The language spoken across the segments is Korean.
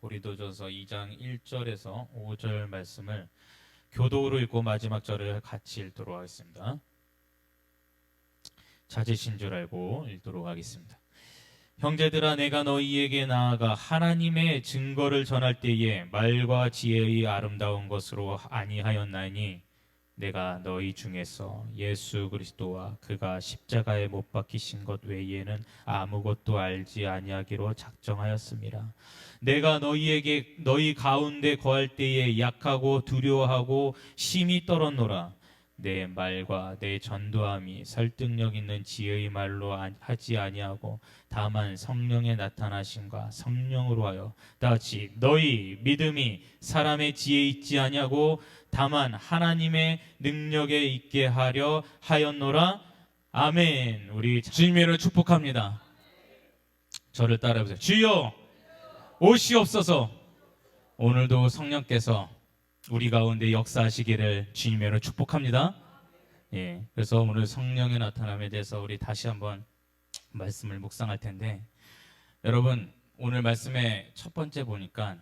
고린도전서 2장 1절에서 5절 말씀을 교독으로 읽고 마지막 절을 같이 읽도록 하겠습니다. 찾으신 줄 알고 읽도록 하겠습니다. 형제들아, 내가 너희에게 나아가 하나님의 증거를 전할 때에 말과 지혜의 아름다운 것으로 아니하였나니 내가 너희 중에서 예수 그리스도와 그가 십자가에 못 박히신 것 외에는 아무것도 알지 아니하기로 작정하였습니다. 내가 너희 가운데 거할 때에 약하고 두려워하고 심히 떨었노라. 내 말과 내 전도함이 설득력 있는 지혜의 말로 하지 아니하고 다만 성령의 나타나심과 성령으로 하여 다같이 너희 믿음이 사람의 지혜에 있지 아니하고 다만 하나님의 능력에 있게 하려 하였노라. 아멘. 우리 주님의 이름으로 축복합니다. 저를 따라해보세요. 주여 오시옵소서. 오늘도 성령께서 우리 가운데 역사하시기를 주님의 이름으로 축복합니다. 예, 그래서 오늘 성령의 나타남에 대해서 우리 다시 한번 말씀을 묵상할 텐데, 여러분 오늘 말씀의 첫 번째 보니까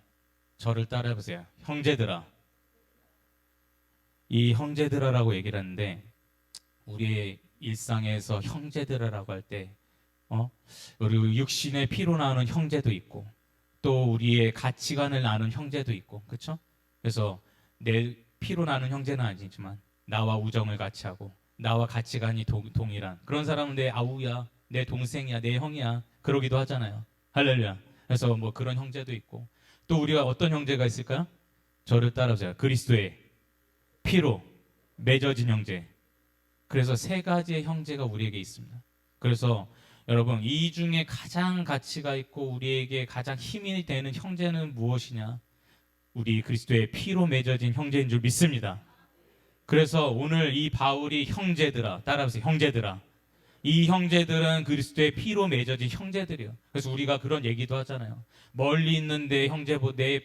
저를 따라해보세요. 형제들아. 이 형제들아라고 얘기를 하는데, 우리의 일상에서 형제들아라고 할 때 우리 육신의 피로 나오는 형제도 있고 또 우리의 가치관을 나누는 형제도 있고, 그렇죠? 그래서 내 피로 나는 형제는 아니지만 나와 우정을 같이 하고 나와 가치관이 동일한 그런 사람은 내 아우야, 내 동생이야, 내 형이야 그러기도 하잖아요. 할렐루야. 그래서 뭐 그런 형제도 있고, 또 우리가 어떤 형제가 있을까요? 저를 따라오세요. 그리스도의 피로 맺어진 형제. 그래서 세 가지의 형제가 우리에게 있습니다. 그래서 여러분, 이 중에 가장 가치가 있고 우리에게 가장 힘이 되는 형제는 무엇이냐? 우리 그리스도의 피로 맺어진 형제인 줄 믿습니다. 그래서 오늘 이 바울이 형제들아, 따라하세요. 형제들아. 이 형제들은 그리스도의 피로 맺어진 형제들이요. 그래서 우리가 그런 얘기도 하잖아요. 멀리 있는 내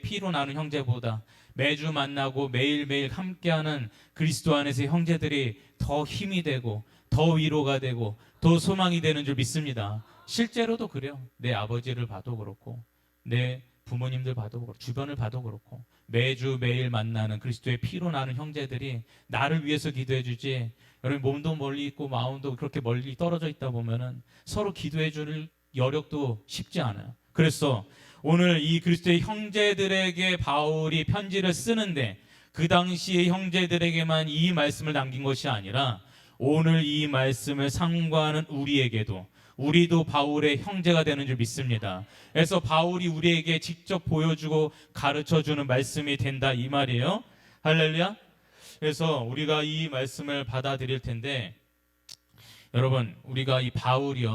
피로 나는 형제보다 매주 만나고 매일매일 함께하는 그리스도 안에서의 형제들이 더 힘이 되고 더 위로가 되고 더 소망이 되는 줄 믿습니다. 실제로도 그래요. 내 아버지를 봐도 그렇고 내 부모님들 봐도 그렇고 주변을 봐도 그렇고 매주 매일 만나는 그리스도의 피로 나는 형제들이 나를 위해서 기도해 주지, 여러분 몸도 멀리 있고 마음도 그렇게 멀리 떨어져 있다 보면은 서로 기도해 줄 여력도 쉽지 않아요. 그래서 오늘 이 그리스도의 형제들에게 바울이 편지를 쓰는데, 그 당시의 형제들에게만 이 말씀을 남긴 것이 아니라 오늘 이 말씀을 상고하는 우리도 바울의 형제가 되는 줄 믿습니다. 그래서 바울이 우리에게 직접 보여주고 가르쳐주는 말씀이 된다 이 말이에요. 할렐루야. 그래서 우리가 이 말씀을 받아들일 텐데, 여러분 우리가 이 바울이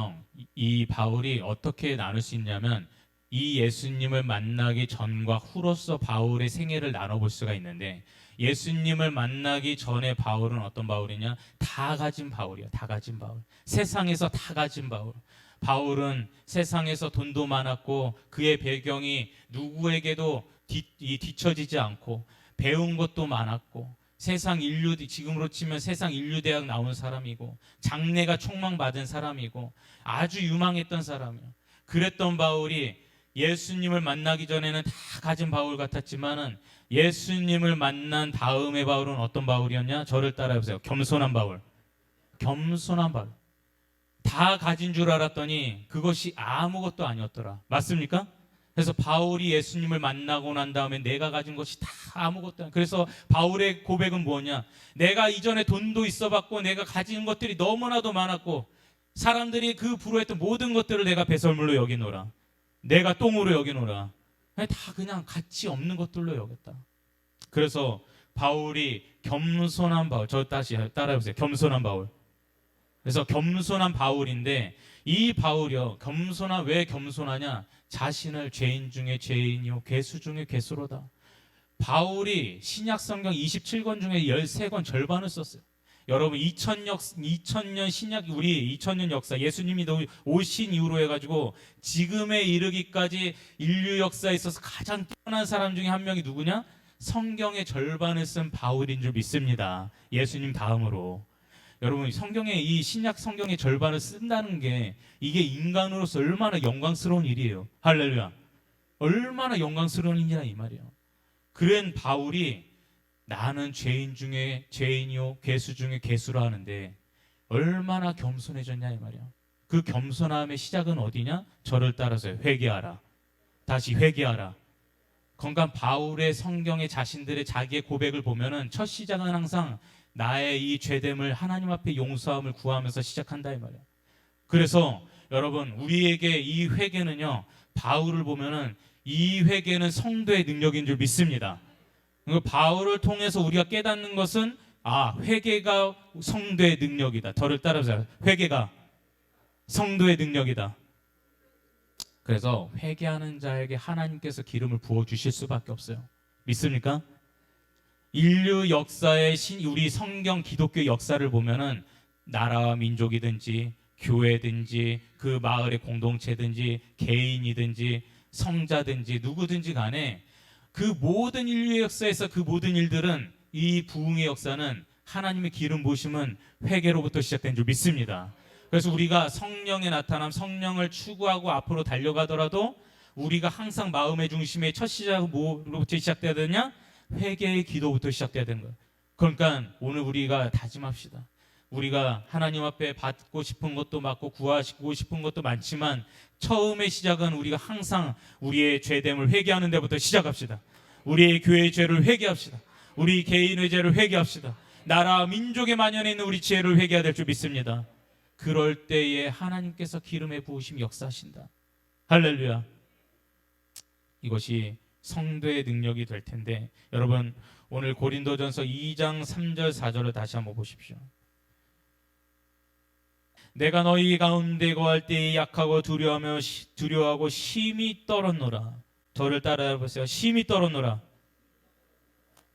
어떻게 나눌 수 있냐면, 이 예수님을 만나기 전과 후로서 바울의 생애를 나눠볼 수가 있는데, 예수님을 만나기 전에 바울은 어떤 바울이냐? 다 가진 바울이야. 다 가진 바울. 세상에서 다 가진 바울. 바울은 세상에서 돈도 많았고 그의 배경이 누구에게도 뒤처지지 않고 배운 것도 많았고 지금으로 치면 세상 인류대학 나온 사람이고 장래가 촉망받은 사람이고 아주 유망했던 사람이에요. 그랬던 바울이 예수님을 만나기 전에는 다 가진 바울 같았지만은 예수님을 만난 다음의 바울은 어떤 바울이었냐? 저를 따라해보세요. 겸손한 바울. 겸손한 바울. 다 가진 줄 알았더니 그것이 아무것도 아니었더라. 맞습니까? 그래서 바울이 예수님을 만나고 난 다음에 내가 가진 것이 다 아무것도 아니야. 그래서 바울의 고백은 뭐냐? 내가 이전에 돈도 있어봤고 내가 가진 것들이 너무나도 많았고 사람들이 그 부러워했던 모든 것들을 내가 배설물로 여기노라. 내가 똥으로 여기노라. 다 그냥 가치 없는 것들로 여겼다. 그래서 바울이 겸손한 바울. 저 다시 따라해보세요. 겸손한 바울. 그래서 겸손한 바울인데, 이 바울이요, 왜 겸손하냐? 자신을 죄인 중에 죄인이요 괴수 중에 괴수로다. 바울이 신약 성경 27권 중에 13권 절반을 썼어요. 여러분 2000년 신약, 우리 2000년 역사, 예수님이 오신 이후로 해가지고 지금에 이르기까지 인류 역사에 있어서 가장 뛰어난 사람 중에 한 명이 누구냐? 성경의 절반을 쓴 바울인 줄 믿습니다. 예수님 다음으로. 여러분 이 신약 성경의 절반을 쓴다는 게 이게 인간으로서 얼마나 영광스러운 일이에요. 할렐루야. 얼마나 영광스러운 일이냐 이 말이에요. 그런 바울이 나는 죄인 중에 죄인이요 괴수 중에 괴수라 하는데 얼마나 겸손해졌냐 이 말이야. 그 겸손함의 시작은 어디냐? 저를 따라서 회개하라. 다시 회개하라. 건강 바울의 성경의 자신들의 자기의 고백을 보면은 첫 시작은 항상 나의 이 죄됨을 하나님 앞에 용서함을 구하면서 시작한다 이 말이야. 그래서 여러분 우리에게 이 회개는요 바울을 보면은 이 회개는 성도의 능력인 줄 믿습니다. 바울을 통해서 우리가 깨닫는 것은 회개가 성도의 능력이다. 저를 따라서 회개가 성도의 능력이다. 그래서 회개하는 자에게 하나님께서 기름을 부어 주실 수밖에 없어요. 믿습니까? 인류 역사의 우리 성경 기독교 역사를 보면은 나라와 민족이든지 교회든지 그 마을의 공동체든지 개인이든지 성자든지 누구든지 간에 그 모든 인류의 역사에서 그 모든 일들은 이 부흥의 역사는 하나님의 기름 부으심은 회개로부터 시작된 줄 믿습니다. 그래서 우리가 성령의 나타남, 성령을 추구하고 앞으로 달려가더라도 우리가 항상 마음의 중심의 첫 시작은 뭐로부터 시작돼야 되냐? 회개의 기도부터 시작돼야 되는 거예요. 그러니까 오늘 우리가 다짐합시다. 우리가 하나님 앞에 받고 싶은 것도 많고 구하고 싶은 것도 많지만 처음의 시작은 우리가 항상 우리의 죄됨을 회개하는 데부터 시작합시다. 우리의 교회의 죄를 회개합시다. 우리 개인의 죄를 회개합시다. 나라 민족에 만연해 있는 우리 죄를 회개해야 될 줄 믿습니다. 그럴 때에 하나님께서 기름에 부으심 역사하신다. 할렐루야. 이것이 성도의 능력이 될 텐데 여러분 오늘 고린도전서 2장 3절 4절을 다시 한번 보십시오. 내가 너희 가운데 거할 때에 약하고 두려워하고 심히 떨었노라. 저를 따라해 보세요. 심히 떨었노라.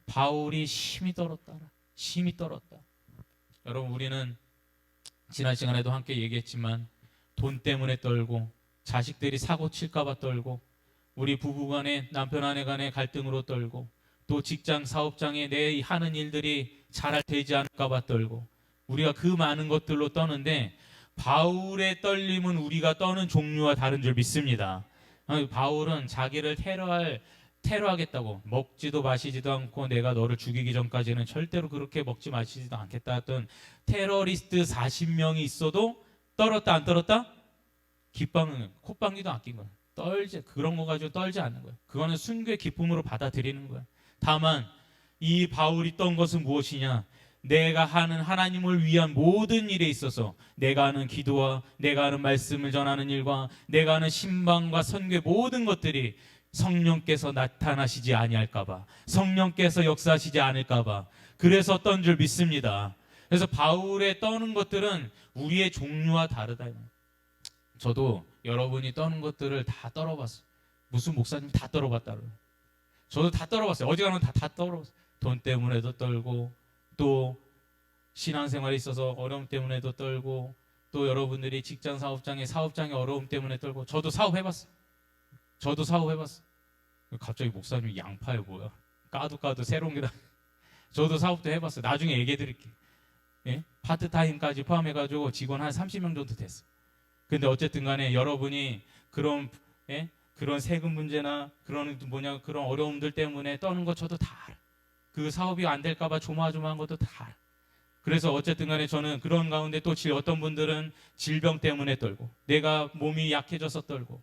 바울이 심히 떨었다. 심히 떨었다. 여러분 우리는 지난 시간에도 함께 얘기했지만 돈 때문에 떨고 자식들이 사고 칠까봐 떨고 우리 부부간에 남편 아내 간에 갈등으로 떨고 또 직장 사업장에 내 하는 일들이 잘 되지 않을까봐 떨고 우리가 그 많은 것들로 떠는데 바울의 떨림은 우리가 떠는 종류와 다른 줄 믿습니다. 바울은 자기를 테러하겠다고 먹지도 마시지도 않고 내가 너를 죽이기 전까지는 절대로 그렇게 먹지 마시지도 않겠다 했던 테러리스트 40명이 있어도 떨었다 안 떨었다? 콧방귀도 안 낀 거야. 그런 거 가지고 떨지 않는 거야. 그거는 순교의 기쁨으로 받아들이는 거야. 다만 이 바울이 떤 것은 무엇이냐? 내가 하는 하나님을 위한 모든 일에 있어서 내가 하는 기도와 내가 하는 말씀을 전하는 일과 내가 하는 신방과 선교의 모든 것들이 성령께서 나타나시지 아니할까봐 성령께서 역사하시지 않을까봐 그래서 떤 줄 믿습니다. 그래서 바울의 떠는 것들은 우리의 종류와 다르다. 저도 여러분이 떠는 것들을 다 떨어봤어요. 무슨 목사님이 다 떨어봤다. 저도 다 떨어봤어요. 어지간하면 다 떨어봤어요. 돈 때문에도 떨고 또 신앙생활에 있어서 어려움 때문에도 떨고 또 여러분들이 직장 사업장의 어려움 때문에 떨고 저도 사업해봤어요. 갑자기 목사님이 양파에 뭐야? 까도 새로운 게 다. 저도 사업도 해봤어요. 나중에 얘기해 드릴게요. 예? 파트타임까지 포함해가지고 직원 한 30명 정도 됐어요. 근데 어쨌든 간에 여러분이 그런 세금 문제나 그런 어려움들 때문에 떠는 거 저도 다 알아요. 그 사업이 안 될까봐 조마조마한 것도 다 알아요. 그래서 어쨌든 간에 저는 그런 가운데 또 어떤 분들은 질병 때문에 떨고 내가 몸이 약해져서 떨고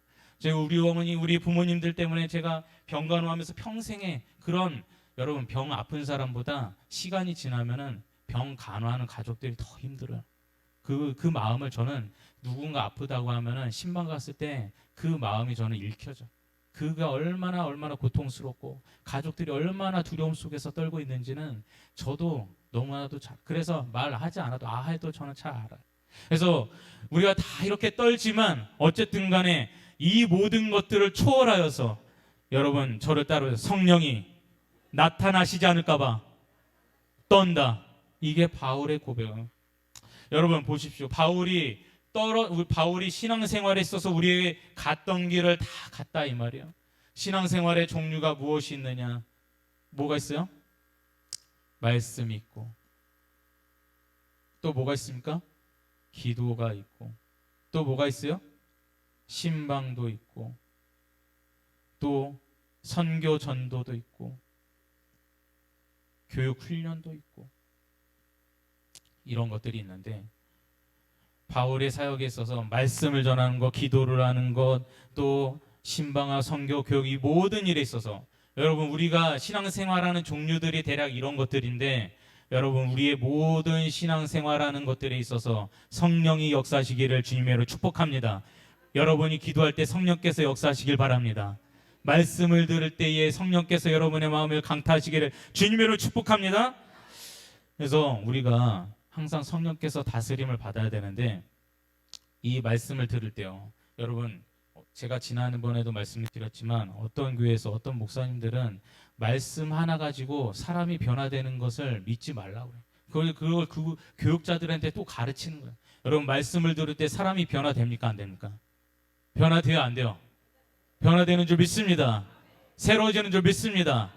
우리 어머니 우리 부모님들 때문에 제가 병간호하면서 평생에 그런 여러분 병 아픈 사람보다 시간이 지나면은 병 간호하는 가족들이 더 힘들어요. 그 마음을 저는 누군가 아프다고 하면은 신방 갔을 때 그 마음이 저는 읽혀져. 그가 얼마나 고통스럽고 가족들이 얼마나 두려움 속에서 떨고 있는지는 저도 너무나도 그래서 말하지 않아도 해도 저는 잘 알아요. 그래서 우리가 다 이렇게 떨지만 어쨌든 간에 이 모든 것들을 초월하여서 여러분 저를 따라서 성령이 나타나시지 않을까봐 떤다. 이게 바울의 고백이에요. 여러분 보십시오. 바울이 신앙생활에 있어서 우리에게 갔던 길을 다 갔다 이 말이에요. 신앙생활의 종류가 무엇이 있느냐? 뭐가 있어요? 말씀이 있고 또 뭐가 있습니까? 기도가 있고 또 뭐가 있어요? 신방도 있고 또 선교 전도도 있고 교육 훈련도 있고 이런 것들이 있는데, 바울의 사역에 있어서 말씀을 전하는 것, 기도를 하는 것, 또 신방과 선교, 교육, 이 모든 일에 있어서 여러분, 우리가 신앙생활하는 종류들이 대략 이런 것들인데, 여러분, 우리의 모든 신앙생활하는 것들에 있어서 성령이 역사하시기를 주님으로 축복합니다. 여러분이 기도할 때 성령께서 역사하시길 바랍니다. 말씀을 들을 때에 성령께서 여러분의 마음을 강타하시기를 주님으로 축복합니다. 그래서 우리가 항상 성령께서 다스림을 받아야 되는데, 이 말씀을 들을 때요, 여러분, 제가 지난번에도 말씀을 드렸지만 어떤 교회에서 어떤 목사님들은 말씀 하나 가지고 사람이 변화되는 것을 믿지 말라고 해요. 그걸 그 교육자들한테 또 가르치는 거예요. 여러분, 말씀을 들을 때 사람이 변화됩니까? 안 됩니까? 변화돼요? 안 돼요? 변화되는 줄 믿습니다. 새로워지는 줄 믿습니다.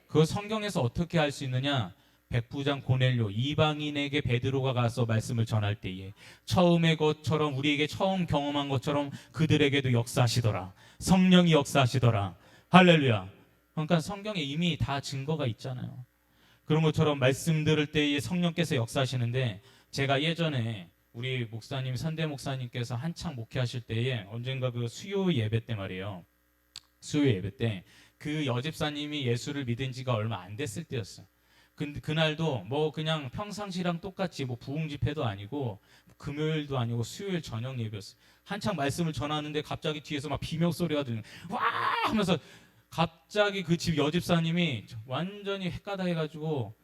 그 성경에서 어떻게 할 수 있느냐? 백부장 고넬료, 이방인에게 베드로가 가서 말씀을 전할 때에 처음의 것처럼, 우리에게 처음 경험한 것처럼 그들에게도 역사하시더라. 성령이 역사하시더라. 할렐루야. 그러니까 성경에 이미 다 증거가 있잖아요. 그런 것처럼 말씀 들을 때에 성령께서 역사하시는데, 제가 예전에 우리 목사님, 선대 목사님께서 한창 목회하실 때에 언젠가 그 수요 예배 때 말이에요. 수요 예배 때 그 여집사님이 예수를 믿은 지가 얼마 안 됐을 때였어요. 근데 그날도 뭐 그냥 평상시랑 똑같이 뭐 부흥 집회도 아니고 금요일도 아니고 수요일 저녁 예배였어요. 한창 말씀을 전하는데 갑자기 뒤에서 막 비명 소리가 들리는, 와 하면서 갑자기 그 집 여집사님이 완전히 헷가닥해가지고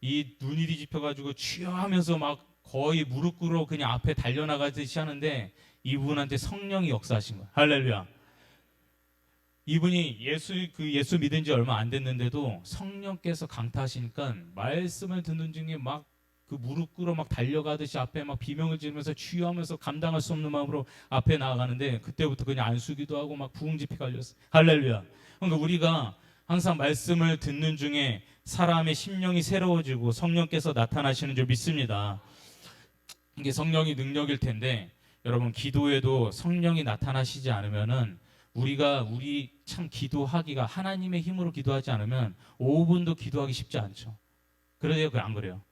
이 눈이 뒤집혀가지고 취하면서 막 거의 무릎 꿇어 그냥 앞에 달려나가듯이 하는데, 이분한테 성령이 역사하신 거예요. 할렐루야. 이분이 예수 믿은 지 얼마 안 됐는데도 성령께서 강타하시니까 말씀을 듣는 중에 막 그 무릎 꿇어 막 달려가듯이 앞에 막 비명을 지르면서 취하면서 감당할 수 없는 마음으로 앞에 나아가는데, 그때부터 그냥 안수기도 하고 막 부흥 집회 갈렸어요. 할렐루야. 그러니까 우리가 항상 말씀을 듣는 중에 사람의 심령이 새로워지고 성령께서 나타나시는 줄 믿습니다. 이게 성령이 능력일 텐데, 여러분, 기도에도 성령이 나타나시지 않으면은 우리 참 기도하기가, 하나님의 힘으로 기도하지 않으면 5분도 기도하기 쉽지 않죠. 그래요? 안 그래요?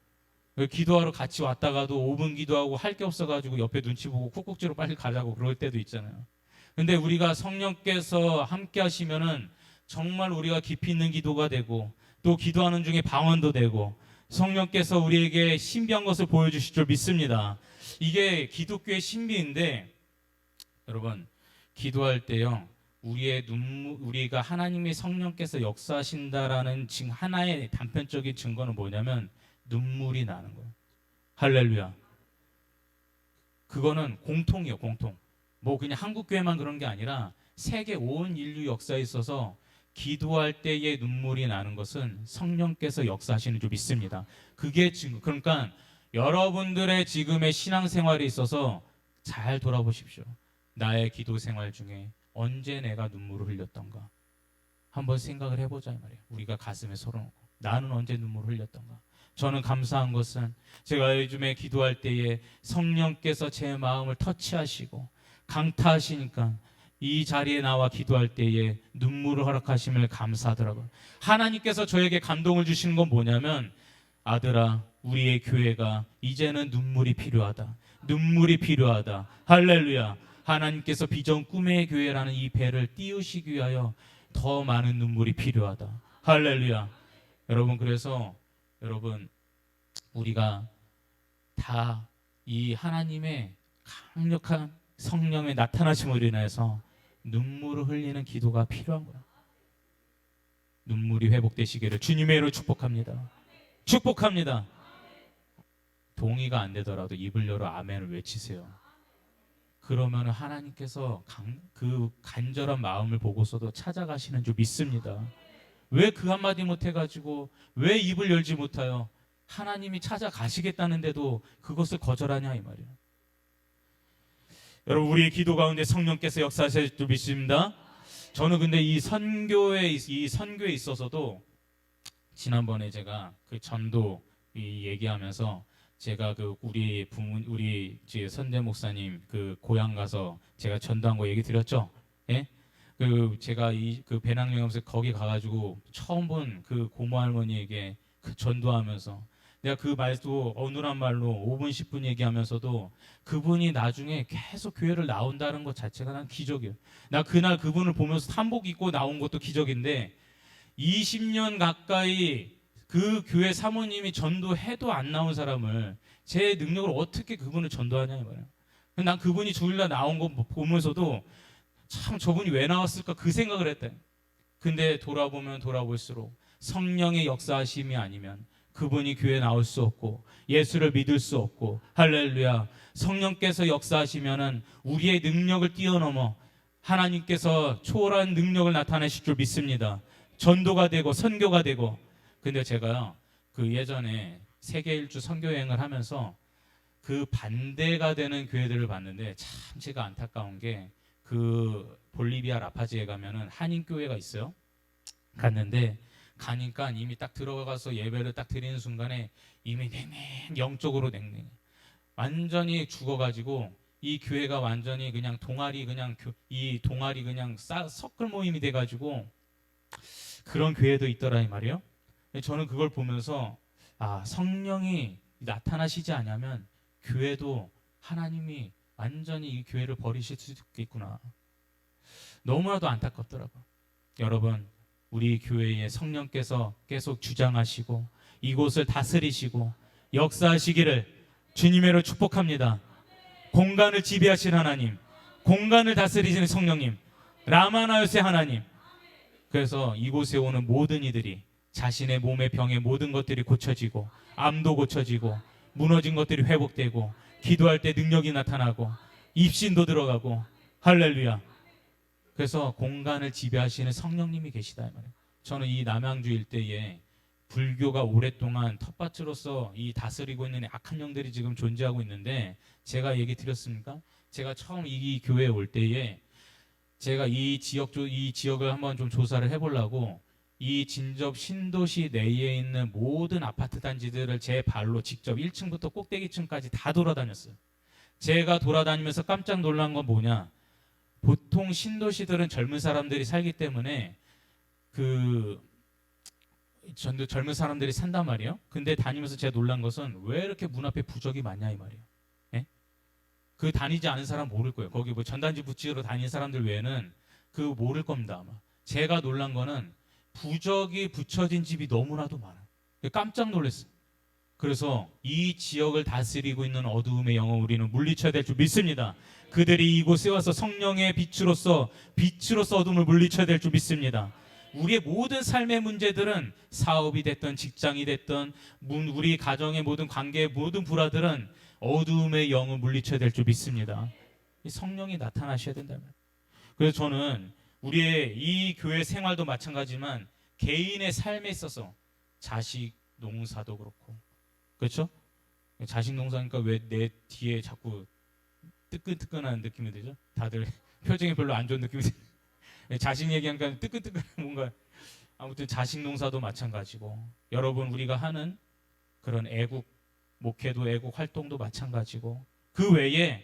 기도하러 같이 왔다가도 5분 기도하고 할 게 없어가지고 옆에 눈치 보고 쿡쿡지로 빨리 가자고 그럴 때도 있잖아요. 근데 우리가 성령께서 함께 하시면은 정말 우리가 깊이 있는 기도가 되고, 또 기도하는 중에 방언도 되고, 성령께서 우리에게 신비한 것을 보여주실 줄 믿습니다. 이게 기독교의 신비인데, 여러분, 기도할 때요, 우리가 하나님의 성령께서 역사하신다라는 하나의 단편적인 증거는 뭐냐면 눈물이 나는 거예요. 할렐루야. 그거는 공통이에요, 공통. 뭐 그냥 한국 교회만 그런 게 아니라 세계 온 인류 역사에 있어서 기도할 때에 눈물이 나는 것은 성령께서 역사하시는 줄 믿습니다. 그게 증거. 그러니까 여러분들의 지금의 신앙생활에 있어서 잘 돌아보십시오. 나의 기도 생활 중에 언제 내가 눈물을 흘렸던가 한번 생각을 해보자 이 말이에요. 우리가 가슴에 손을 얹고 나는 언제 눈물을 흘렸던가. 저는 감사한 것은 제가 요즘에 기도할 때에 성령께서 제 마음을 터치하시고 강타하시니까 이 자리에 나와 기도할 때에 눈물을 허락하심을 감사하더라고요. 하나님께서 저에게 감동을 주시는 건 뭐냐면, 아들아, 우리의 교회가 이제는 눈물이 필요하다. 눈물이 필요하다. 할렐루야. 하나님께서 비전 꿈의 교회라는 이 배를 띄우시기 위하여 더 많은 눈물이 필요하다. 할렐루야. 여러분, 그래서 여러분, 우리가 다 이 하나님의 강력한 성령의 나타나심으로 인해서 눈물을 흘리는 기도가 필요한 거야. 눈물이 회복되시기를 주님의 이름으로 축복합니다. 축복합니다. 동의가 안 되더라도 입을 열어 아멘을 외치세요. 그러면 하나님께서 그 간절한 마음을 보고서도 찾아가시는 줄 믿습니다. 왜 그 한마디 못해가지고 왜 입을 열지 못하여 하나님이 찾아가시겠다는데도 그것을 거절하냐 이 말이에요. 여러분, 우리의 기도 가운데 성령께서 역사하실 줄 믿습니다. 저는 근데 이 선교에 있어서도 지난번에 제가 그 전도 얘기하면서 제가 그 우리 선대 목사님 그 고향 가서 제가 전도한 거 얘기 드렸죠. 예? 그 제가 이 그 배낭여행하면서 거기 가가지고 처음 본 그 고모 할머니에게 그 전도하면서 내가 그 말도 어눌한 말로 5분 10분 얘기하면서도 그분이 나중에 계속 교회를 나온다는 것 자체가 난 기적이에요. 나 그날 그분을 보면서 한복 입고 나온 것도 기적인데 20년 가까이 그 교회 사모님이 전도해도 안 나온 사람을 제 능력을 어떻게 그분을 전도하냐 이 말이에요. 난 그분이 주일날 나온 거 보면서도 참 저분이 왜 나왔을까 그 생각을 했대. 근데 돌아보면 돌아볼수록 성령의 역사하심이 아니면 그분이 교회에 나올 수 없고 예수를 믿을 수 없고 할렐루야 성령께서 역사하시면은 우리의 능력을 뛰어넘어 하나님께서 초월한 능력을 나타내실 줄 믿습니다. 전도가 되고 선교가 되고. 근데 제가 그 예전에 세계 일주 선교 여행을 하면서 그 반대가 되는 교회들을 봤는데 참 제가 안타까운 게 그 볼리비아 라파지에 가면은 한인 교회가 있어요. 갔는데 가니까 이미 딱 들어가서 예배를 딱 드리는 순간에 이미 냉랭 영적으로 냉랭 완전히 죽어가지고 이 교회가 완전히 그냥 동아리 그냥 이 동아리 그냥 서클 모임이 돼가지고 그런 교회도 있더라 이 말이에요. 저는 그걸 보면서 아 성령이 나타나시지 않으면 교회도 하나님이 완전히 이 교회를 버리실 수도 있겠구나. 너무나도 안타깝더라고요. 여러분 우리 교회에 성령께서 계속 주장하시고 이곳을 다스리시고 역사하시기를 주님으로 축복합니다. 공간을 지배하신 하나님, 공간을 다스리시는 성령님, 라마나요스의 하나님. 그래서 이곳에 오는 모든 이들이 자신의 몸의 병의 모든 것들이 고쳐지고 암도 고쳐지고 무너진 것들이 회복되고 기도할 때 능력이 나타나고 입신도 들어가고 할렐루야. 그래서 공간을 지배하시는 성령님이 계시다 이 말이에요. 저는 이 남양주 일대에 불교가 오랫동안 텃밭으로서 이 다스리고 있는 악한 영들이 지금 존재하고 있는데 제가 얘기 드렸습니까? 제가 처음 이 교회에 올 때에 제가 이 지역을 한번 좀 조사를 해보려고 이 진접 신도시 내에 있는 모든 아파트 단지들을 제 발로 직접 1층부터 꼭대기층까지 다 돌아다녔어요. 제가 돌아다니면서 깜짝 놀란 건 뭐냐? 보통 신도시들은 젊은 사람들이 살기 때문에 젊은 사람들이 산단 말이에요. 근데 다니면서 제가 놀란 것은 왜 이렇게 문 앞에 부적이 많냐 이 말이에요. 예? 그 다니지 않은 사람 모를 거예요. 거기 뭐 전단지 붙이러 다니는 사람들 외에는 그 모를 겁니다 아마. 제가 놀란 거는 부적이 붙여진 집이 너무나도 많아요. 깜짝 놀랐어요. 그래서 이 지역을 다스리고 있는 어두움의 영을 우리는 물리쳐야 될 줄 믿습니다. 그들이 이곳에 와서 성령의 빛으로서 어둠을 물리쳐야 될 줄 믿습니다. 우리의 모든 삶의 문제들은 사업이 됐든 직장이 됐든 우리 가정의 모든 관계의 모든 불화들은 어두움의 영을 물리쳐야 될 줄 믿습니다. 성령이 나타나셔야 된다면. 그래서 저는 우리의 이 교회 생활도 마찬가지지만 개인의 삶에 있어서 자식 농사도 그렇고 그렇죠? 자식 농사니까 왜 내 뒤에 자꾸 뜨끈뜨끈한 느낌이 들죠? 다들 표정이 별로 안 좋은 느낌이 들죠? 자식 얘기하니까 뜨끈뜨끈 뭔가 아무튼 자식 농사도 마찬가지고 여러분 우리가 하는 그런 애국 목회도 애국 활동도 마찬가지고 그 외에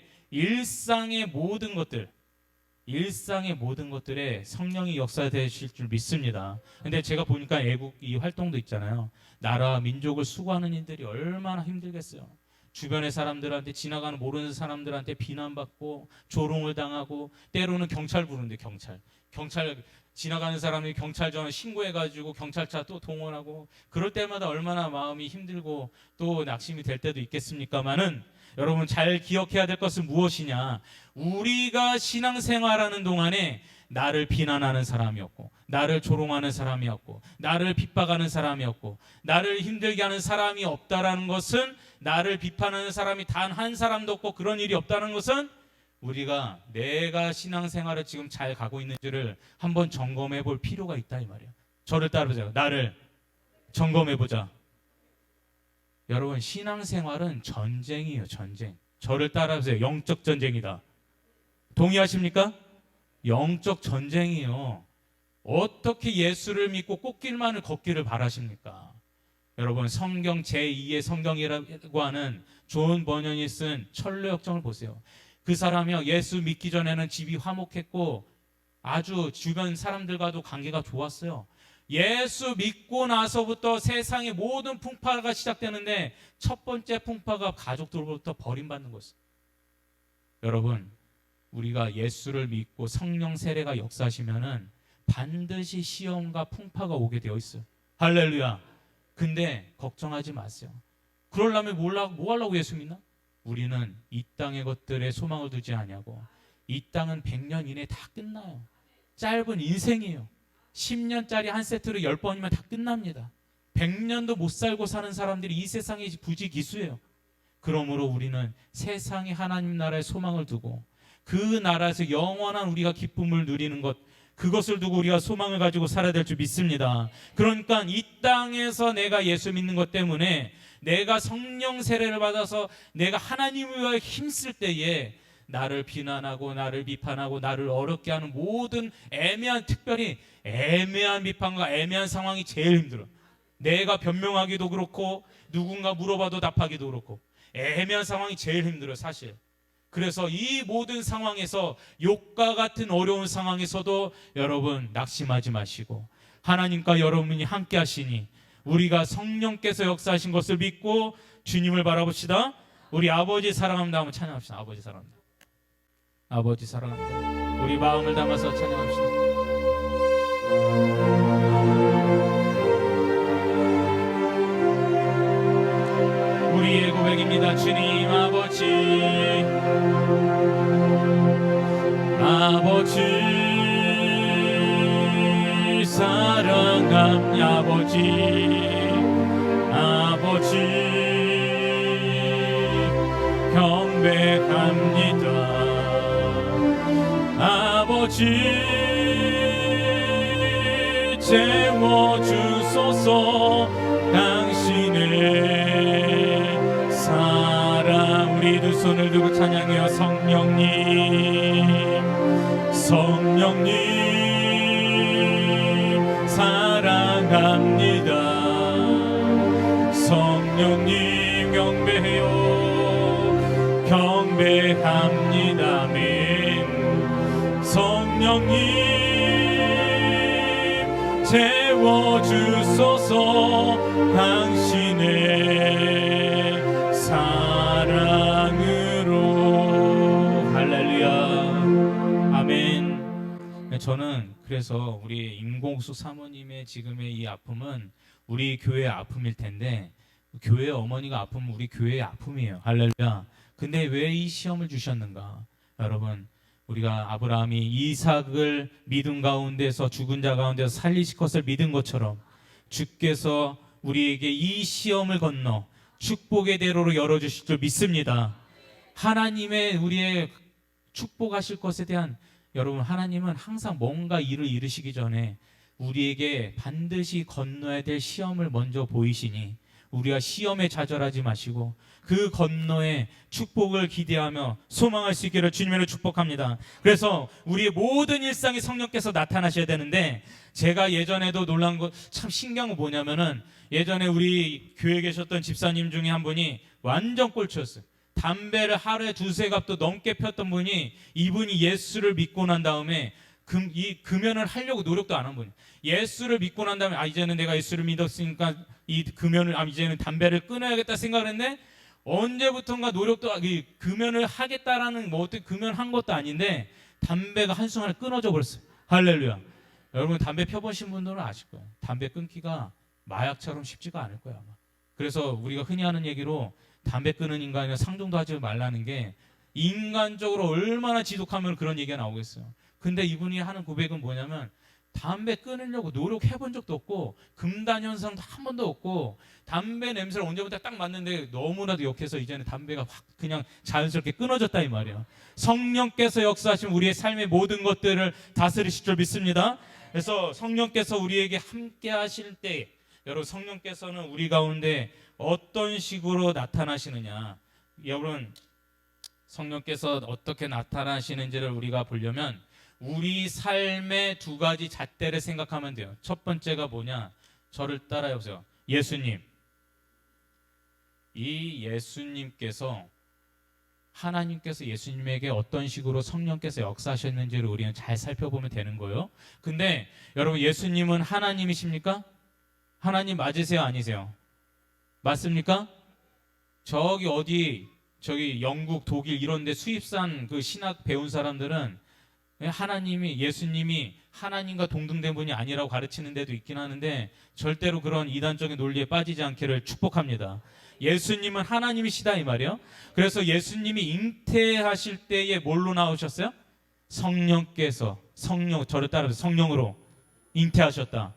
일상의 모든 것들에 성령이 역사되실 줄 믿습니다. 근데 제가 보니까 애국 이 활동도 있잖아요. 나라 민족을 수고하는 이들이 얼마나 힘들겠어요. 주변의 사람들한테 지나가는 모르는 사람들한테 비난받고 조롱을 당하고 때로는 경찰 부르는데 경찰 지나가는 사람이 경찰 전화 신고해가지고 경찰차 또 동원하고 그럴 때마다 얼마나 마음이 힘들고 또 낙심이 될 때도 있겠습니까마는 여러분 잘 기억해야 될 것은 무엇이냐? 우리가 신앙생활하는 동안에 나를 비난하는 사람이었고 나를 조롱하는 사람이었고 나를 핍박하는 사람이었고 나를 힘들게 하는 사람이 없다라는 것은 나를 비판하는 사람이 단 한 사람도 없고 그런 일이 없다는 것은 우리가 내가 신앙생활을 지금 잘 가고 있는지를 한번 점검해 볼 필요가 있다 이 말이에요. 저를 따라보세요. 나를 점검해 보자. 여러분 신앙생활은 전쟁이에요. 전쟁. 저를 따라보세요. 영적 전쟁이다. 동의하십니까? 영적 전쟁이요. 어떻게 예수를 믿고 꽃길만을 걷기를 바라십니까? 여러분 성경 제2의 성경이라고 하는 존 버년이 쓴 철로역정을 보세요. 그 사람이요 예수 믿기 전에는 집이 화목했고 아주 주변 사람들과도 관계가 좋았어요. 예수 믿고 나서부터 세상의 모든 풍파가 시작되는데 첫 번째 풍파가 가족들로부터 버림받는 것이에요. 여러분, 우리가 예수를 믿고 성령 세례가 역사하시면은 반드시 시험과 풍파가 오게 되어 있어요. 할렐루야. 근데 걱정하지 마세요. 그러려면 뭐 하려고 예수 믿나? 우리는 이 땅의 것들에 소망을 두지 아니하고 이 땅은 100년 이내에 다 끝나요. 짧은 인생이에요. 10년짜리 한 세트로 10번이면 다 끝납니다. 100년도 못 살고 사는 사람들이 이 세상에 부지기수예요. 그러므로 우리는 세상에 하나님 나라에 소망을 두고 그 나라에서 영원한 우리가 기쁨을 누리는 것, 그것을 두고 우리가 소망을 가지고 살아야 될 줄 믿습니다. 그러니까 이 땅에서 내가 예수 믿는 것 때문에 내가 성령 세례를 받아서 내가 하나님을 위하여 힘쓸 때에 나를 비난하고 나를 비판하고 나를 어렵게 하는 모든 특별히 애매한 비판과 애매한 상황이 제일 힘들어. 내가 변명하기도 그렇고 누군가 물어봐도 답하기도 그렇고 애매한 상황이 제일 힘들어요, 사실. 그래서 이 모든 상황에서 욕과 같은 어려운 상황에서도 여러분 낙심하지 마시고 하나님과 여러분이 함께 하시니 우리가 성령께서 역사하신 것을 믿고 주님을 바라봅시다. 우리 아버지 사랑합니다 한번 찬양합시다. 아버지 사랑합니다. 아버지 사랑합니다. 우리 마음을 담아서 찬양합시다. 우리의 고백입니다. 주님 아버지, 아버지 사랑합니다. 아버지, 아버지 경배합니다. 아버지 채워주소서. 당신의 사랑. 우리 두 손을 들고 찬양해요. 성령님, 성령님 사랑합니다. 성령님 경배해요. 경배합니다. 아멘. 성령님 채워주소서. 당신의 사랑으로. 할렐루야. 아멘. 저는 그래서 우리 임공수 사모님의 지금의 이 아픔은 우리 교회의 아픔일 텐데, 교회 어머니가 아프면 우리 교회의 아픔이에요. 할렐루야. 근데 왜 이 시험을 주셨는가? 여러분, 우리가 아브라함이 이삭을 믿음 가운데서, 죽은 자 가운데서 살리실 것을 믿은 것처럼 주께서 우리에게 이 시험을 건너 축복의 대로로 열어주실 줄 믿습니다. 하나님의 우리의 축복하실 것에 대한, 여러분, 하나님은 항상 뭔가 일을 이루시기 전에 우리에게 반드시 건너야 될 시험을 먼저 보이시니 우리가 시험에 좌절하지 마시고 그 건너에 축복을 기대하며 소망할 수 있기를 주님으로 축복합니다. 그래서 우리의 모든 일상에 성령께서 나타나셔야 되는데, 제가 예전에도 놀란 거, 참 신기한 거 뭐냐면은, 예전에 우리 교회에 계셨던 집사님 중에 한 분이 완전 꼴찌였어요. 담배를 하루에 2-3갑도 넘게 폈던 분이, 이분이 예수를 믿고 난 다음에 이 금연을 하려고 노력도 안 한 분이에요. 예수를 믿고 난 다음에 이제는 내가 예수를 믿었으니까 이 금연을 이제는 담배를 끊어야겠다 생각을 했는데, 언제부턴가 노력도, 금연을 하겠다라는 어떻게 금연한 것도 아닌데 담배가 한순간에 끊어져 버렸어요. 할렐루야. 여러분, 담배 펴보신 분들은 아실 거예요. 담배 끊기가 마약처럼 쉽지가 않을 거예요, 아마. 그래서 우리가 흔히 하는 얘기로 담배 끊는 인간이나 상종도 하지 말라는 게, 인간적으로 얼마나 지독하면 그런 얘기가 나오겠어요. 근데 이분이 하는 고백은 뭐냐면, 담배 끊으려고 노력해본 적도 없고 금단 현상도 한 번도 없고 담배 냄새를 언제부터 딱 맡는데 너무나도 역해서 이제는 담배가 확 그냥 자연스럽게 끊어졌다 이 말이에요. 성령께서 역사하시면 우리의 삶의 모든 것들을 다스리실 줄 믿습니다. 그래서 성령께서 우리에게 함께 하실 때, 여러분, 성령께서는 우리 가운데 어떤 식으로 나타나시느냐, 여러분, 성령께서 어떻게 나타나시는지를 우리가 보려면 우리 삶의 2가지 잣대를 생각하면 돼요. 첫 번째가 뭐냐? 저를 따라해 보세요. 예수님. 이 예수님께서 하나님께서 예수님에게 어떤 식으로 성령께서 역사하셨는지를 우리는 잘 살펴보면 되는 거예요. 근데 여러분, 예수님은 하나님이십니까? 하나님 맞으세요, 아니세요? 맞습니까? 저기 어디, 저기 영국, 독일 이런 데 수입산 그 신학 배운 사람들은 하나님이, 예수님이 하나님과 동등된 분이 아니라고 가르치는 데도 있긴 하는데 절대로 그런 이단적인 논리에 빠지지 않기를 축복합니다. 예수님은 하나님이시다 이 말이에요. 그래서 예수님이 잉태하실 때에 뭘로 나오셨어요? 성령께서, 저를 따라서 성령으로 잉태하셨다.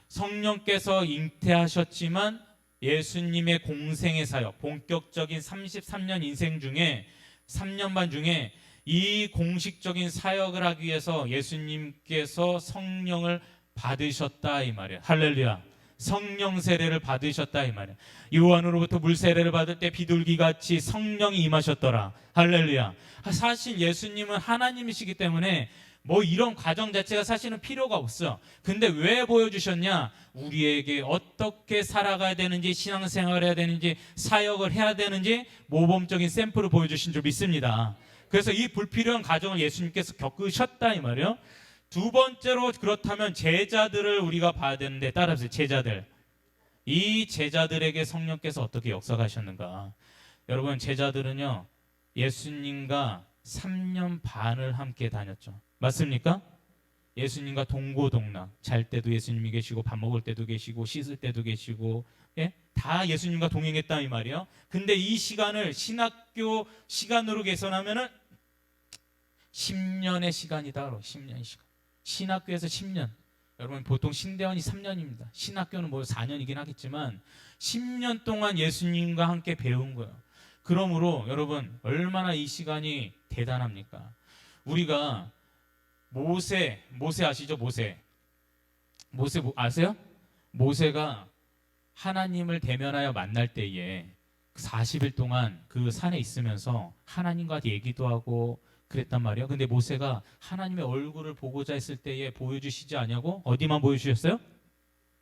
성령께서 잉태하셨지만 예수님의 공생의 사역, 본격적인 33년 인생 중에 3년 반 중에 이 공식적인 사역을 하기 위해서 예수님께서 성령을 받으셨다 이 말이에요. 할렐루야. 성령 세례를 받으셨다 이 말이에요. 요한으로부터 물 세례를 받을 때 비둘기같이 성령이 임하셨더라. 할렐루야. 사실 예수님은 하나님이시기 때문에 뭐 이런 과정 자체가 사실은 필요가 없어. 근데 왜 보여주셨냐? 우리에게 어떻게 살아가야 되는지, 신앙생활을 해야 되는지, 사역을 해야 되는지 모범적인 샘플을 보여주신 줄 믿습니다. 그래서 이 불필요한 과정을 예수님께서 겪으셨다 이 말이에요. 두 번째로, 그렇다면 제자들을 우리가 봐야 되는데, 따라하세요. 제자들. 이 제자들에게 성령께서 어떻게 역사하셨는가? 여러분, 제자들은요 예수님과 3년 반을 함께 다녔죠. 맞습니까? 예수님과 동고동락, 잘 때도 예수님이 계시고 밥 먹을 때도 계시고 씻을 때도 계시고, 예? 다 예수님과 동행했다 이 말이에요. 근데 이 시간을 신학교 시간으로 계산하면은 10년의 시간이다. 10년의 시간. 신학교에서 10년. 여러분, 보통 신대원이 3년입니다. 신학교는 뭐 4년이긴 하겠지만 10년 동안 예수님과 함께 배운 거예요. 그러므로 여러분, 얼마나 이 시간이 대단합니까? 우리가 모세 아시죠? 모세 아세요? 모세가 하나님을 대면하여 만날 때에 40일 동안 그 산에 있으면서 하나님과 얘기도 하고 그랬단 말이에요. 근데 모세가 하나님의 얼굴을 보고자 했을 때에 보여주시지 않냐고? 어디만 보여주셨어요?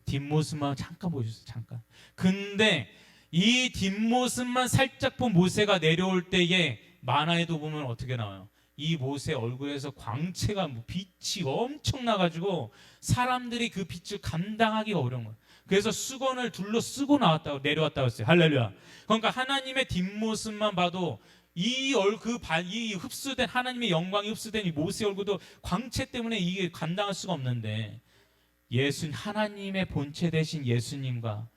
뒷모습만 잠깐 보여주셨어요. 잠깐. 근데 이 뒷모습만 살짝 본 모세가 내려올 때에 만화에도 보면 어떻게 나와요? 이 모세 얼굴에서 광채가, 빛이 엄청 나가지고 사람들이 그 빛을 감당하기가 어려운 거예요. 그래서 수건을 둘러 쓰고 내려왔다고 했어요. 할렐루야. 그러니까 하나님의 뒷모습만 봐도 이 흡수된 하나님의 영광이 흡수된 이 모세 얼굴도 광채 때문에 이게 감당할 수가 없는데, 하나님의 본체 되신 예수님과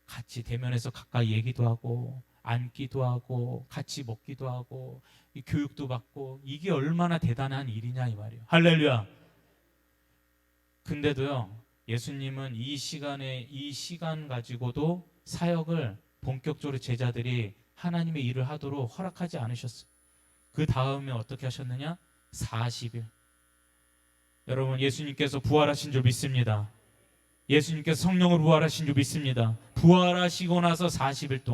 같이 대면해서 가까이 얘기도 하고 앉기도 하고 같이 먹기도 하고 이 교육도 받고, 이게 얼마나 대단한 일이냐 이 말이에요. 할렐루야. 근데도요, 예수님은 이 시간 가지고도 사역을 본격적으로 제자들이 하나님의 일을 하도록 허락하지 않으셨어요. 그 다음에 어떻게 하셨느냐? 40일. 여러분, 예수님께서 부활하신 줄 믿습니다. 예수님께서 성령으로 부활하신 줄 믿습니다. 부활하시고 나서 40일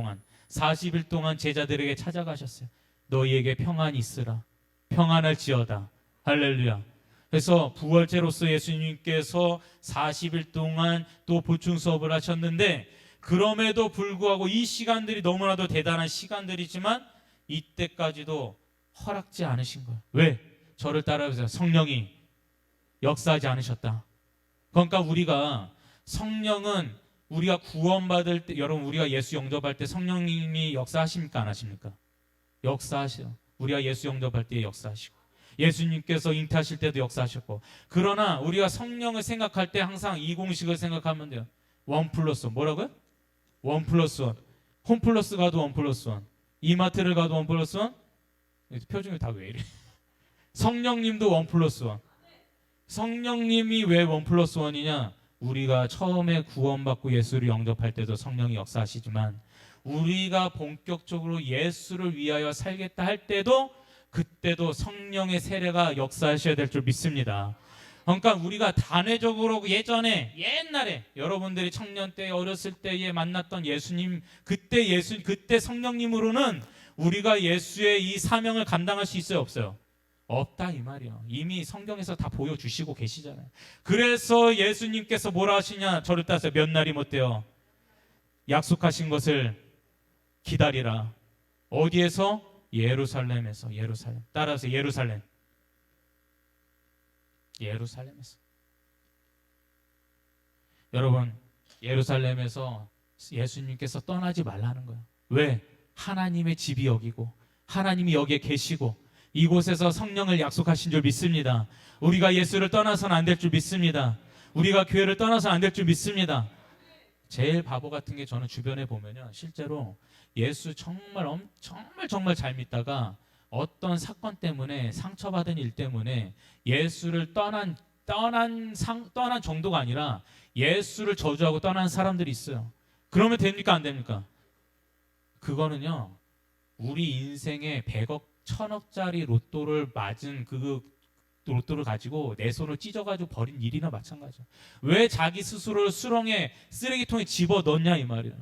동안 제자들에게 찾아가셨어요. 너희에게 평안이 있으라. 평안할지어다. 할렐루야. 그래서 부활체로서 예수님께서 40일 동안 또 보충 수업을 하셨는데, 그럼에도 불구하고 이 시간들이 너무나도 대단한 시간들이지만 이때까지도 허락지 않으신 거예요. 왜? 저를 따라오세요. 성령이 역사하지 않으셨다. 그러니까 성령은 우리가 구원받을 때, 여러분, 우리가 예수 영접할 때 성령님이 역사하십니까? 안 하십니까? 역사하셔요. 우리가 예수 영접할 때 역사하시고, 예수님께서 잉태하실 때도 역사하셨고. 그러나 우리가 성령을 생각할 때 항상 이 공식을 생각하면 돼요. 1+1. 뭐라고요? 1+1. 홈플러스 가도 1+1. 이마트를 가도 1+1. 표정이 다 왜 이래? 성령님도 1+1. 성령님이 왜 1+1이냐? 우리가 처음에 구원받고 예수를 영접할 때도 성령이 역사하시지만, 우리가 본격적으로 예수를 위하여 살겠다 할 때도, 그때도 성령의 세례가 역사하셔야 될 줄 믿습니다. 그러니까 우리가 단회적으로 옛날에 여러분들이 청년 때, 어렸을 때에 만났던 예수님, 그때 성령님으로는 우리가 예수의 이 사명을 감당할 수 있어요, 없어요? 없다 이 말이에요. 이미 성경에서 다 보여주시고 계시잖아요. 그래서 예수님께서 뭐라 하시냐? 저를 따서 몇 날이 못돼요. 약속하신 것을 기다리라. 어디에서? 예루살렘에서. 예루살렘. 따라서 예루살렘. 예루살렘에서. 여러분, 예루살렘에서 예수님께서 떠나지 말라는 거예요. 왜? 하나님의 집이 여기고 하나님이 여기에 계시고 이곳에서 성령을 약속하신 줄 믿습니다. 우리가 예수를 떠나서는 안 될 줄 믿습니다. 우리가 교회를 떠나서는 안 될 줄 믿습니다. 제일 바보 같은 게 저는 주변에 보면요, 실제로 예수 정말 잘 믿다가 어떤 사건 때문에 상처받은 일 때문에 예수를 떠난 정도가 아니라 예수를 저주하고 떠난 사람들이 있어요. 그러면 됩니까? 안 됩니까? 그거는요, 우리 인생에 100억, 1000억짜리 로또를 맞은 그 로또를 가지고 내 손을 찢어가지고 버린 일이나 마찬가지야. 왜 자기 스스로를 수렁에 쓰레기통에 집어넣냐 이 말이야.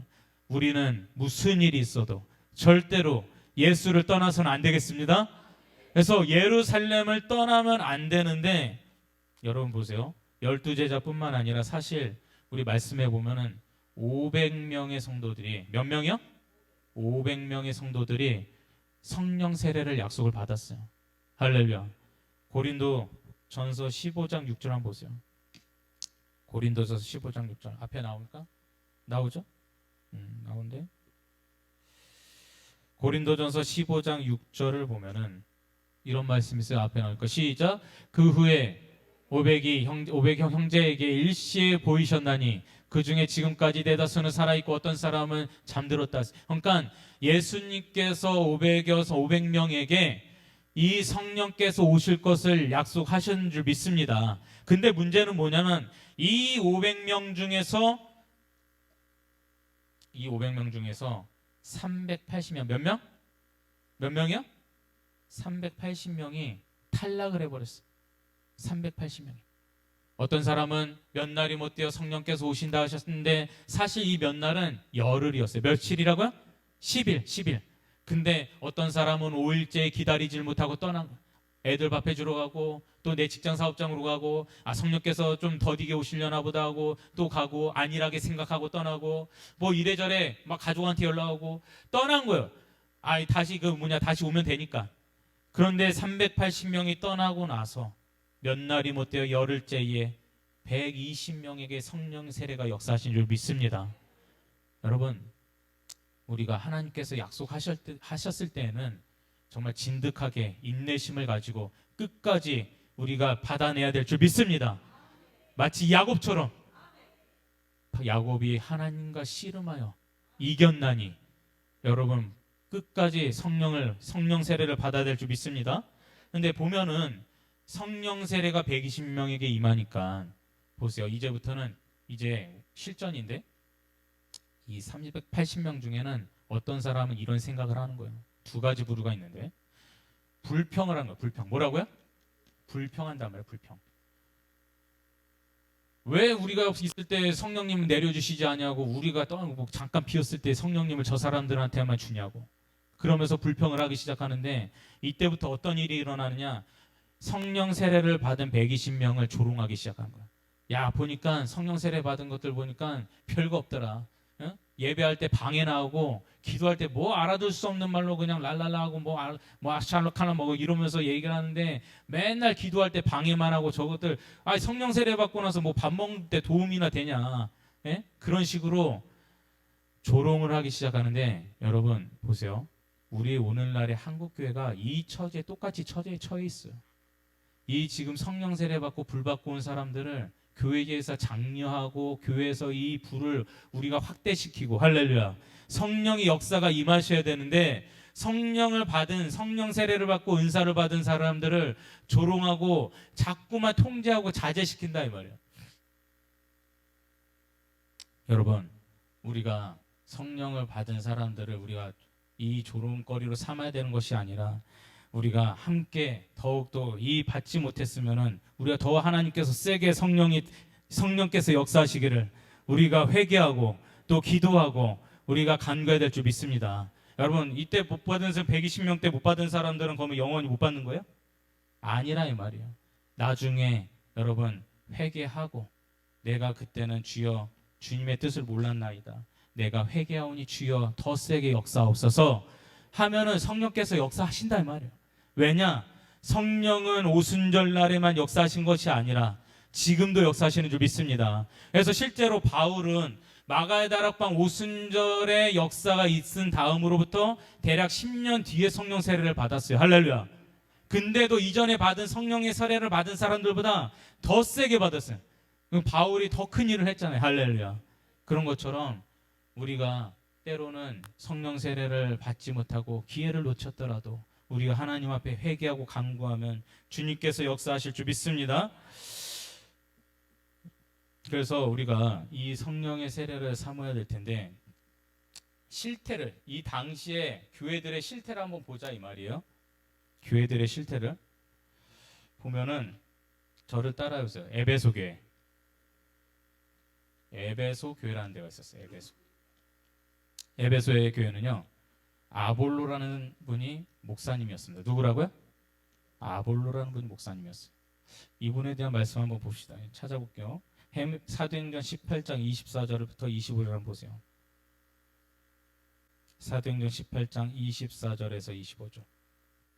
우리는 무슨 일이 있어도 절대로 예수를 떠나서는 안 되겠습니다. 그래서 예루살렘을 떠나면 안 되는데, 여러분 보세요. 12제자뿐만 아니라 사실 우리 말씀해 보면은 500명의 성도들이, 몇 명이요? 500명의 성도들이 성령 세례를 약속을 받았어요. 할렐루야. 고린도 전서 15장 6절 한번 보세요. 고린도전서 15장 6절 앞에 나옵니까? 나오죠? 나오는데 고린도전서 15장 6절을 보면은 이런 말씀이 있어요. 앞에 나올 거 시작. 그 후에 500형 형제에게 일시에 보이셨나니 그 중에 지금까지 대다수는 살아있고 어떤 사람은 잠들었다. 그러니까 예수님께서 500명에게 이 성령께서 오실 것을 약속하신 줄 믿습니다. 근데 문제는 뭐냐면 이 500명 중에서 380명 몇 명? 몇 명이요? 380명이 탈락을 해버렸어요. 380명이. 어떤 사람은 몇 날이 못 되어 성령께서 오신다 하셨는데 사실 이 몇 날은 열흘이었어요. 며칠이라고요? 10일. 근데 어떤 사람은 5일째 기다리질 못하고 떠난 거예요. 애들 밥 해주러 가고 또 내 직장 사업장으로 가고 성령께서 좀 더디게 오시려나 보다 하고 또 가고 안일하게 생각하고 떠나고 뭐 이래저래 막 가족한테 연락하고 떠난 거예요. 다시 다시 오면 되니까. 그런데 380명이 떠나고 나서 몇 날이 못 되어 열흘째에 120명에게 성령 세례가 역사하신 줄 믿습니다. 여러분, 우리가 하나님께서 약속하셨을 때에는 정말 진득하게 인내심을 가지고 끝까지 우리가 받아내야 될 줄 믿습니다. 마치 야곱처럼 야곱이 하나님과 씨름하여 이겼나니 여러분 끝까지 성령 세례를 받아야 될 줄 믿습니다. 근데 보면은 성령 세례가 120명에게 임하니까 보세요. 이제부터는 이제 실전인데 이 380명 중에는 어떤 사람은 이런 생각을 하는 거예요. 두 가지 부류가 있는데 불평을 하는 거예요. 불평. 뭐라고요? 불평한단 말이에요. 불평. 왜 우리가 있을 때 성령님 내려주시지 않냐고, 우리가 잠깐 비었을 때 성령님을 저 사람들한테만 주냐고 그러면서 불평을 하기 시작하는데 이때부터 어떤 일이 일어나느냐, 성령 세례를 받은 120명을 조롱하기 시작한 거야. 야, 보니까 성령 세례 받은 것들 보니까 별거 없더라. 응? 예배할 때 방해 나오고 기도할 때 뭐 알아들 수 없는 말로 그냥 랄랄라 하고 뭐 아샬로카나 뭐 이러면서 얘기를 하는데 맨날 기도할 때 방해만 하고 저것들 성령 세례 받고 나서 뭐 밥 먹는 때 도움이나 되냐. 예? 그런 식으로 조롱을 하기 시작하는데 여러분 보세요. 우리 오늘날의 한국교회가 이 처지에 똑같이 처해 있어요. 이 지금 성령 세례 받고 불 받고 온 사람들을 교회에서 장려하고 교회에서 이 불을 우리가 확대시키고 할렐루야. 성령의 역사가 임하셔야 되는데 성령 세례를 받고 은사를 받은 사람들을 조롱하고 자꾸만 통제하고 자제시킨다 이 말이에요. 여러분, 우리가 성령을 받은 사람들을 우리가 이 조롱거리로 삼아야 되는 것이 아니라 우리가 함께 더욱더 이 받지 못했으면은 우리가 더 하나님께서 세게 성령께서 역사하시기를 우리가 회개하고 또 기도하고 우리가 간구해야 될 줄 믿습니다. 여러분, 이때 못 받은 사람 120명 때 못 받은 사람들은 그러면 영원히 못 받는 거예요? 아니라 이 말이에요. 나중에 여러분 회개하고 내가 그때는 주여 주님의 뜻을 몰랐나이다. 내가 회개하오니 주여 더 세게 역사옵소서. 하면은 성령께서 역사하신다 이 말이에요. 왜냐? 성령은 오순절 날에만 역사하신 것이 아니라 지금도 역사하시는 줄 믿습니다. 그래서 실제로 바울은 마가의 다락방 오순절의 역사가 있은 다음으로부터 대략 10년 뒤에 성령 세례를 받았어요. 할렐루야. 근데도 이전에 받은 성령의 세례를 받은 사람들보다 더 세게 받았어요. 바울이 더 큰 일을 했잖아요. 할렐루야. 그런 것처럼 우리가 때로는 성령 세례를 받지 못하고 기회를 놓쳤더라도 우리가 하나님 앞에 회개하고 간구하면 주님께서 역사하실 줄 믿습니다. 그래서 우리가 이 성령의 세례를 사모해야 될 텐데, 실태를, 이 당시에 교회들의 실태를 한번 보자 이 말이에요. 교회들의 실태를 보면은 저를 따라해보세요. 에베소 교회. 에베소 교회라는 데가 있었어요. 에베소의 교회는요, 아볼로라는 분이 목사님이었습니다. 누구라고요? 아볼로라는 분이 목사님이었어요. 이분에 대한 말씀 한번 봅시다. 찾아볼게요. 사도행전 18장 24절부터 25절 한번 보세요. 사도행전 18장 24절에서 25절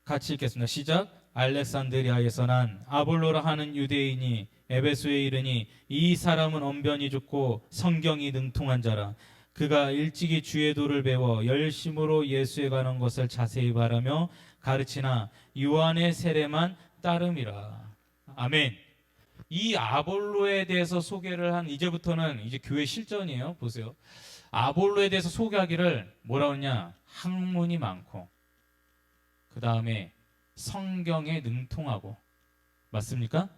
같이 읽겠습니다. 시작. 알렉산드리아에서 난 아볼로라 하는 유대인이 에베소에 이르니 이 사람은 언변이 좋고 성경이 능통한 자라. 그가 일찍이 주의 도를 배워 열심으로 예수에 관한 것을 자세히 바라며 가르치나 요한의 세례만 따름이라. 아멘. 이 아볼로에 대해서 소개를 한, 이제부터는 이제 교회 실전이에요. 보세요. 아볼로에 대해서 소개하기를 뭐라고 하냐? 학문이 많고, 그 다음에 성경에 능통하고, 맞습니까?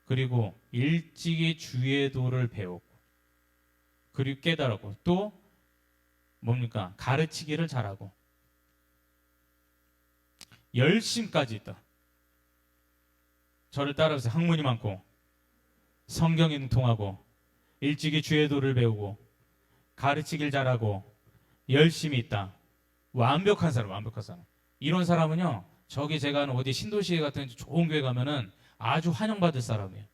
그리고 일찍이 주의 도를 배웠고, 그리고 깨달았고, 또 뭡니까? 가르치기를 잘하고, 열심까지 있다. 저를 따라오세요. 학문이 많고, 성경에 능통하고, 일찍이 주의 도를 배우고, 가르치길 잘하고, 열심히 있다. 완벽한 사람. 이런 사람은요, 저기 제가 아는 어디 신도시 같은 좋은 교회 가면은 아주 환영받을 사람이에요.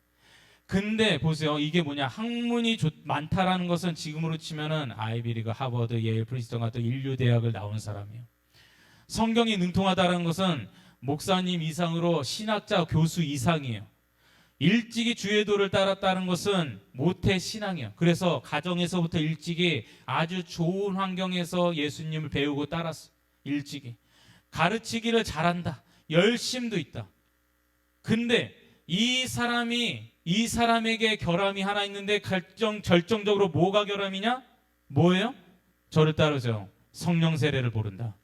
근데 보세요. 이게 뭐냐? 학문이 많다라는 것은 지금으로 치면은 아이비리그, 하버드, 예일, 프린스턴 같은 인류 대학을 나온 사람이에요. 성경이 능통하다라는 것은 목사님 이상으로 신학자, 교수 이상이에요. 일찍이 주의 도를 따랐다는 것은 모태 신앙이에요. 그래서 가정에서부터 일찍이 아주 좋은 환경에서 예수님을 배우고 따랐어. 일찍이. 가르치기를 잘한다. 열심도 있다. 근데 이 사람에게 결함이 하나 있는데 절정적으로 뭐가 결함이냐? 뭐예요? 저를 따르세요. 성령 세례를 모른다.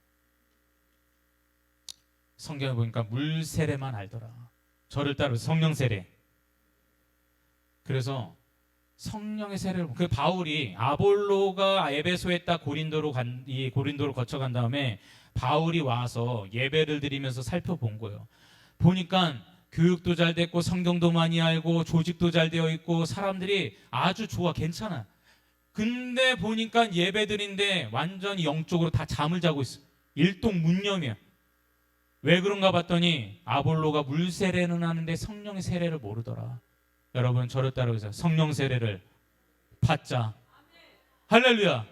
성경에 보니까 물 세례만 알더라. 저를 따르세요. 성령 세례. 그래서 성령의 세례를, 그 바울이 아볼로가 에베소에 딱 고린도로 거쳐간 다음에 바울이 와서 예배를 드리면서 살펴본 거예요. 보니까 교육도 잘 됐고 성경도 많이 알고 조직도 잘 되어 있고 사람들이 아주 좋아, 괜찮아. 근데 보니까 예배드린데 완전히 영적으로 다 잠을 자고 있어. 일동문념이야. 왜 그런가 봤더니 아볼로가 물 세례는 하는데 성령의 세례를 모르더라. 여러분, 저를 따라오세요. 성령 세례를 받자. 할렐루야.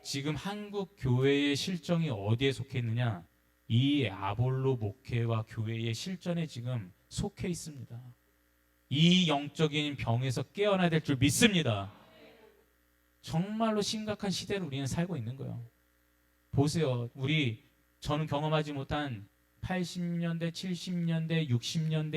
지금 한국 교회의 실정이 어디에 속해 있느냐? 이 아볼로 목회와 교회의 실전에 지금 속해 있습니다. 이 영적인 병에서 깨어나야 될 줄 믿습니다. 정말로 심각한 시대를 우리는 살고 있는 거예요. 보세요. 저는 경험하지 못한 80년대, 70년대, 60년대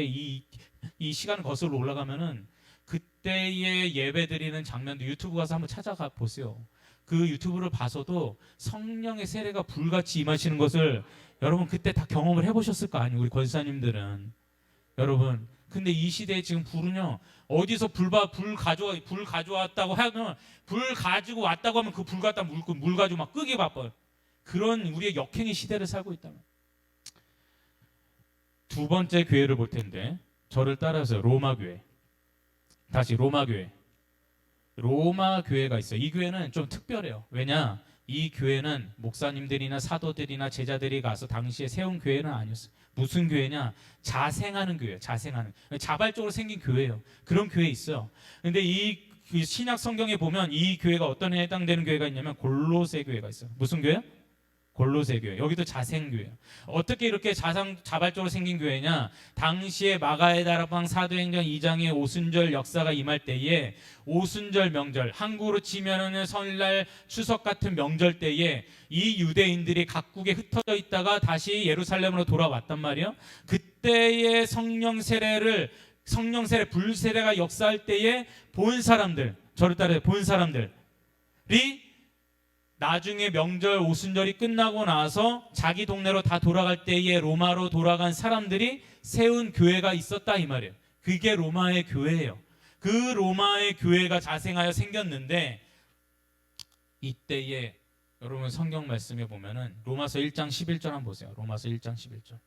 이 시간 거슬러 올라가면은 그때의 예배 드리는 장면도 유튜브 가서 한번 찾아가 보세요. 그 유튜브를 봐서도 성령의 세례가 불같이 임하시는 것을 여러분 그때 다 경험을 해보셨을 거 아니에요. 우리 권사님들은. 여러분, 근데 이 시대에 지금 불은요, 어디서 불 가져왔다고 하면, 불 가지고 왔다고 하면 그 불 갖다 물 가지고 막 끄기 바빠요. 그런 우리의 역행의 시대를 살고 있다면. 두 번째 교회를 볼 텐데, 저를 따라서 로마 교회. 다시 로마 교회. 로마 교회가 있어요. 이 교회는 좀 특별해요. 왜냐? 이 교회는 목사님들이나 사도들이나 제자들이 가서 당시에 세운 교회는 아니었어요. 무슨 교회냐? 자생하는 교회예요. 자발적으로 생긴 교회예요. 그런 교회 있어요. 근데 이 신약 성경에 보면 이 교회가 어떤 해 해당되는 교회가 있냐면 골로새 교회가 있어요. 무슨 교회요? 골로새 교회. 여기도 자생교회예요. 어떻게 이렇게 자발적으로 생긴 교회냐? 당시에 마가에다라방 사도행전 2장의 오순절 역사가 임할 때에 오순절 명절, 한국으로 치면은 설날, 추석 같은 명절 때에 이 유대인들이 각국에 흩어져 있다가 다시 예루살렘으로 돌아왔단 말이에요. 그때의 성령 세례 불세례가 역사할 때에 본 사람들, 저를 따라 본 사람들이 나중에 명절 오순절이 끝나고 나서 자기 동네로 다 돌아갈 때에 로마로 돌아간 사람들이 세운 교회가 있었다 이 말이에요. 그게 로마의 교회예요. 그 로마의 교회가 자생하여 생겼는데 이때에 여러분 성경 말씀에 보면은 로마서 1장 11절 한번 보세요. 로마서 1장 11절.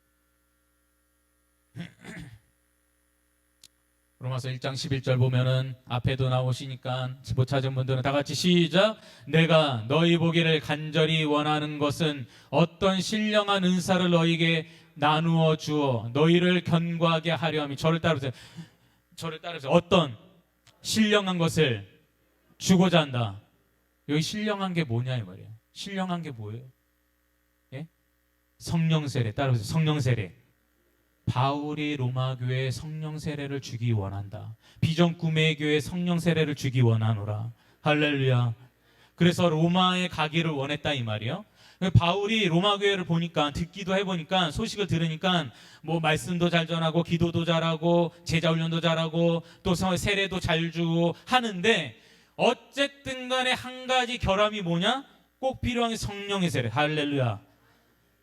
로마서 1장 11절 보면은 앞에도 나오시니까 못 찾은 분들은 다 같이 시작. 내가 너희 보기를 간절히 원하는 것은 어떤 신령한 은사를 너희에게 나누어 주어 너희를 견고하게 하려 함이. 저를 따르세요. 어떤 신령한 것을 주고자 한다. 여기 신령한 게 뭐냐 이 말이에요. 신령한 게 뭐예요? 예? 성령 세례. 따라오세요. 성령 세례. 바울이 로마 교회에 성령 세례를 주기 원한다. 비전 꿈의 교회에 성령 세례를 주기 원하노라. 할렐루야. 그래서 로마에 가기를 원했다 이 말이에요. 바울이 로마 교회를 보니까 듣기도 해보니까 소식을 들으니까 뭐 말씀도 잘 전하고 기도도 잘하고 제자 훈련도 잘하고 또 세례도 잘 주고 하는데 어쨌든 간에 한 가지 결함이 뭐냐? 꼭 필요한 게 성령의 세례. 할렐루야.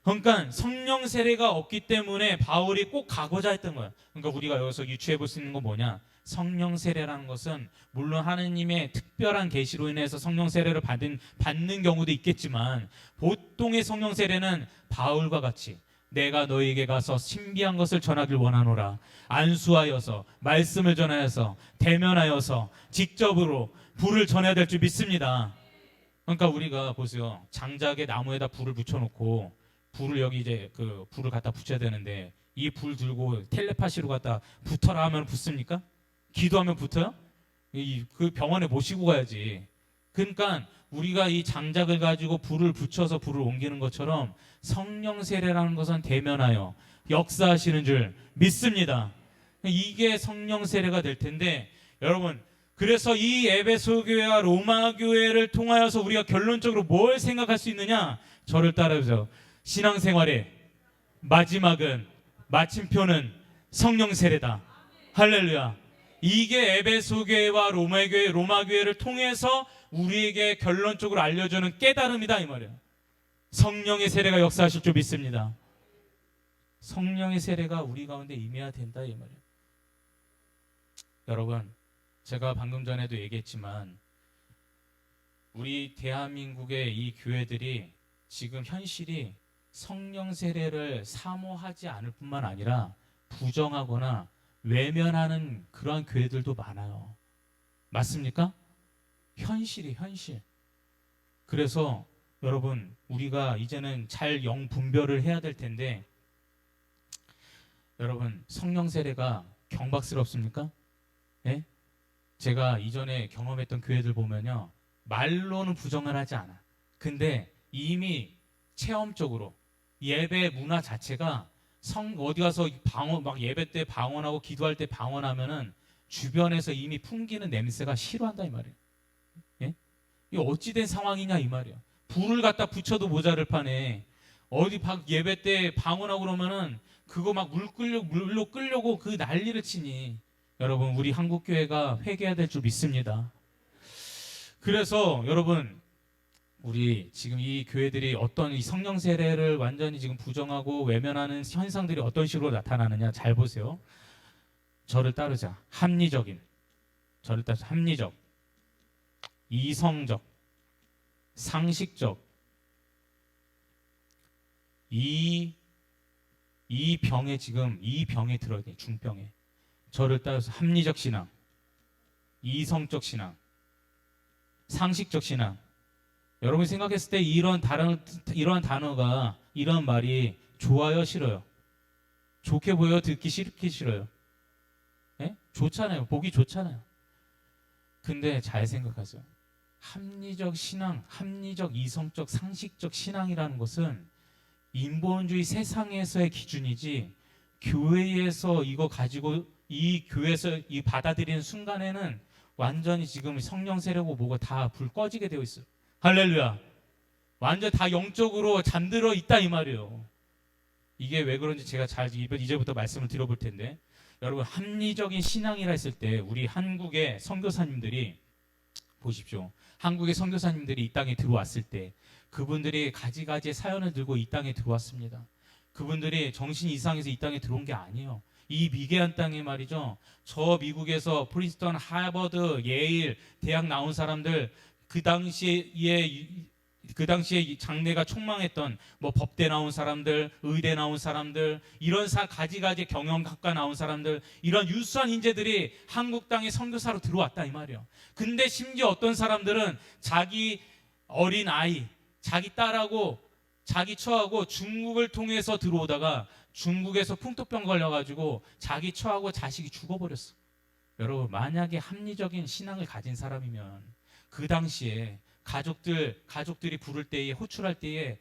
그러니까 성령 세례가 없기 때문에 바울이 꼭 가고자 했던 거예요. 그러니까 우리가 여기서 유추해 볼 수 있는 건 뭐냐? 성령 세례라는 것은 물론 하느님의 특별한 계시로 인해서 성령 세례를 받는 경우도 있겠지만 보통의 성령 세례는 바울과 같이 내가 너희에게 가서 신비한 것을 전하길 원하노라. 안수하여서 말씀을 전하여서 대면하여서 직접으로 불을 전해야 될 줄 믿습니다. 그러니까 우리가 보세요. 장작에 나무에다 불을 붙여놓고 불을 여기 이제 그 불을 갖다 붙여야 되는데 이 불 들고 텔레파시로 갖다 붙어라 하면 붙습니까? 기도하면 붙어요? 그 병원에 모시고 가야지. 그러니까 우리가 이 장작을 가지고 불을 붙여서 불을 옮기는 것처럼 성령 세례라는 것은 대면하여 역사하시는 줄 믿습니다. 이게 성령 세례가 될 텐데 여러분 그래서 이 에베소 교회와 로마 교회를 통하여서 우리가 결론적으로 뭘 생각할 수 있느냐? 저를 따라서 신앙생활의 마침표는 성령 세례다. 할렐루야. 이게 에베소 교회와 로마 교회를 통해서 우리에게 결론적으로 알려주는 깨달음이다 이 말이에요. 성령의 세례가 역사하실 줄 믿습니다. 성령의 세례가 우리 가운데 임해야 된다 이 말이에요. 여러분, 제가 방금 전에도 얘기했지만 우리 대한민국의 이 교회들이 지금 현실이 성령 세례를 사모하지 않을 뿐만 아니라 부정하거나 외면하는 그러한 교회들도 많아요. 맞습니까? 현실. 그래서 여러분 우리가 이제는 잘 영분별을 해야 될 텐데 여러분 성령 세례가 경박스럽습니까? 예? 제가 이전에 경험했던 교회들 보면요. 말로는 부정을 하지 않아. 근데 이미 체험적으로 예배 문화 자체가 어디 가서 막 예배 때 방언하고 기도할 때 방언하면은 주변에서 이미 풍기는 냄새가 싫어한다 이 말이에요. 예? 이 어찌된 상황이냐 이 말이에요. 불을 갖다 붙여도 모자를 파네. 어디 예배 때 방언하고 그러면은 그거 막 물로 끌려고 그 난리를 치니. 여러분 우리 한국 교회가 회개해야 될 줄 믿습니다. 그래서 여러분 우리 지금 이 교회들이 어떤 이 성령 세례를 완전히 지금 부정하고 외면하는 현상들이 어떤 식으로 나타나느냐 잘 보세요. 저를 따르자. 합리적, 이성적, 상식적 이 병에 지금 이 병에 들어야 돼. 중병에. 저를 따라서 합리적 신앙, 이성적 신앙, 상식적 신앙. 여러분이 생각했을 때 이러한 단어가 이런 말이 좋아요, 싫어요? 좋게 보여요, 듣기 싫어요? 예? 좋잖아요. 보기 좋잖아요. 근데 잘 생각하세요. 합리적 신앙, 합리적 이성적 상식적 신앙이라는 것은 인본주의 세상에서의 기준이지, 교회에서 이거 가지고 이 교회에서 이 받아들이는 순간에는 완전히 지금 성령 세례고 뭐가 다 불 꺼지게 되어 있어요. 할렐루야. 완전 다 영적으로 잠들어 있다 이 말이에요. 이게 왜 그런지 제가 잘 이제부터 말씀을 드려볼 텐데, 여러분 합리적인 신앙이라 했을 때 우리 한국의 선교사님들이 보십시오. 한국의 선교사님들이 이 땅에 들어왔을 때 그분들이 가지가지의 사연을 들고 이 땅에 들어왔습니다. 그분들이 정신 이상해서 이 땅에 들어온 게 아니에요. 이 미개한 땅에 말이죠. 저 미국에서 프린스턴, 하버드, 예일 대학 나온 사람들, 그 당시에 장래가 촉망했던 뭐 법대 나온 사람들, 의대 나온 사람들, 이런 가지가지 경영학과 나온 사람들, 이런 유수한 인재들이 한국 땅에 선교사로 들어왔다 이 말이에요. 근데 심지어 어떤 사람들은 자기 어린 아이, 자기 딸하고 자기 처하고 중국을 통해서 들어오다가 중국에서 풍토병 걸려가지고 자기 처하고 자식이 죽어버렸어. 여러분, 만약에 합리적인 신앙을 가진 사람이면 그 당시에 가족들이 부를 때에, 호출할 때에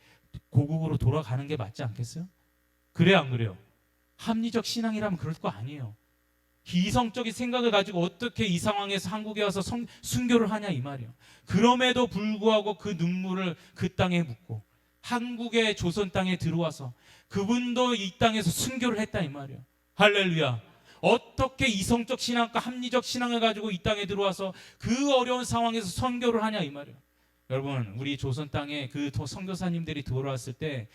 고국으로 돌아가는 게 맞지 않겠어요? 그래요, 안 그래요? 합리적 신앙이라면 그럴 거 아니에요. 이성적인 생각을 가지고 어떻게 이 상황에서 한국에 와서 순교를 하냐 이 말이에요. 그럼에도 불구하고 그 눈물을 그 땅에 묻고 한국의 조선 땅에 들어와서 그분도 이 땅에서 순교를 했다 이 말이에요. 할렐루야. 어떻게 이성적 신앙과 합리적 신앙을 가지고 이 땅에 들어와서 그 어려운 상황에서 선교를 하냐 이 말이에요. 여러분, 우리 조선 땅에 그 선교사님들이 들어왔을 때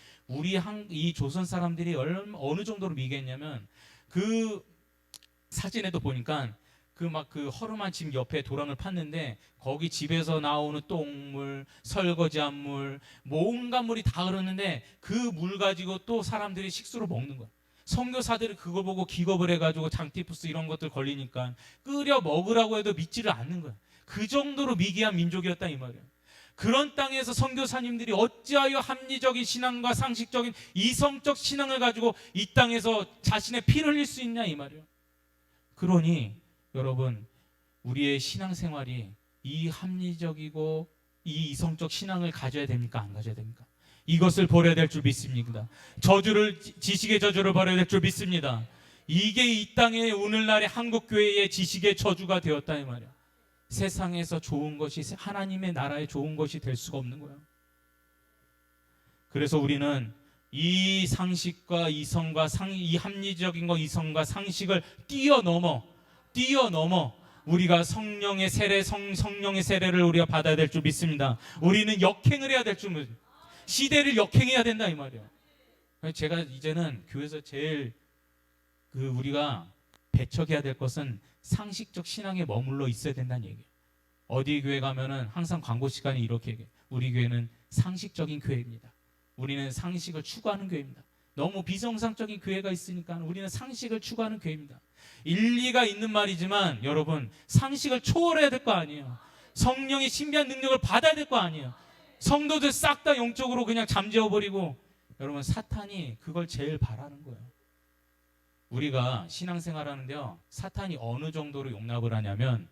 이 조선 사람들이 어느 정도로 미개했냐면, 그 사진에도 보니까 그 허름한 집 옆에 도랑을 팠는데 거기 집에서 나오는 똥물, 설거지한 물, 뭐 온갖 물이 다 흐르는데 그 물 가지고 또 사람들이 식수로 먹는 거야. 선교사들이 그걸 보고 기겁을 해가지고 장티푸스 이런 것들 걸리니까 끓여 먹으라고 해도 믿지를 않는 거야. 그 정도로 미개한 민족이었다 이 말이야. 그런 땅에서 선교사님들이 어찌하여 합리적인 신앙과 상식적인 이성적 신앙을 가지고 이 땅에서 자신의 피를 흘릴 수 있냐 이 말이에요. 그러니 여러분, 우리의 신앙생활이 이 합리적이고 이 이성적 신앙을 가져야 됩니까? 안 가져야 됩니까? 이것을 버려야 될 줄 믿습니다. 지식의 저주를 버려야 될 줄 믿습니다. 이게 이 땅의 오늘날의 한국교회의 지식의 저주가 되었다 이 말이야. 세상에서 좋은 것이, 하나님의 나라에 좋은 것이 될 수가 없는 거예요. 그래서 우리는 이 상식과 이성과 이 합리적인 거 이성과 상식을 뛰어넘어 우리가 성령의 세례를 우리가 받아야 될 줄 믿습니다. 우리는 역행을 해야 될 줄, 시대를 역행해야 된다 이 말이에요. 제가 이제는 교회에서 제일 우리가 배척해야 될 것은 상식적 신앙에 머물러 있어야 된다는 얘기예요. 어디 교회 가면은 항상 광고 시간에 이렇게 얘기해요. 우리 교회는 상식적인 교회입니다. 우리는 상식을 추구하는 교회입니다. 너무 비정상적인 교회가 있으니까 우리는 상식을 추구하는 교회입니다. 일리가 있는 말이지만 여러분, 상식을 초월해야 될 거 아니에요. 성령의 신비한 능력을 받아야 될 거 아니에요. 성도들 싹 다 영적으로 그냥 잠재워버리고, 여러분 사탄이 그걸 제일 바라는 거예요. 우리가 신앙생활 하는데요, 사탄이 어느 정도로 용납을 하냐면,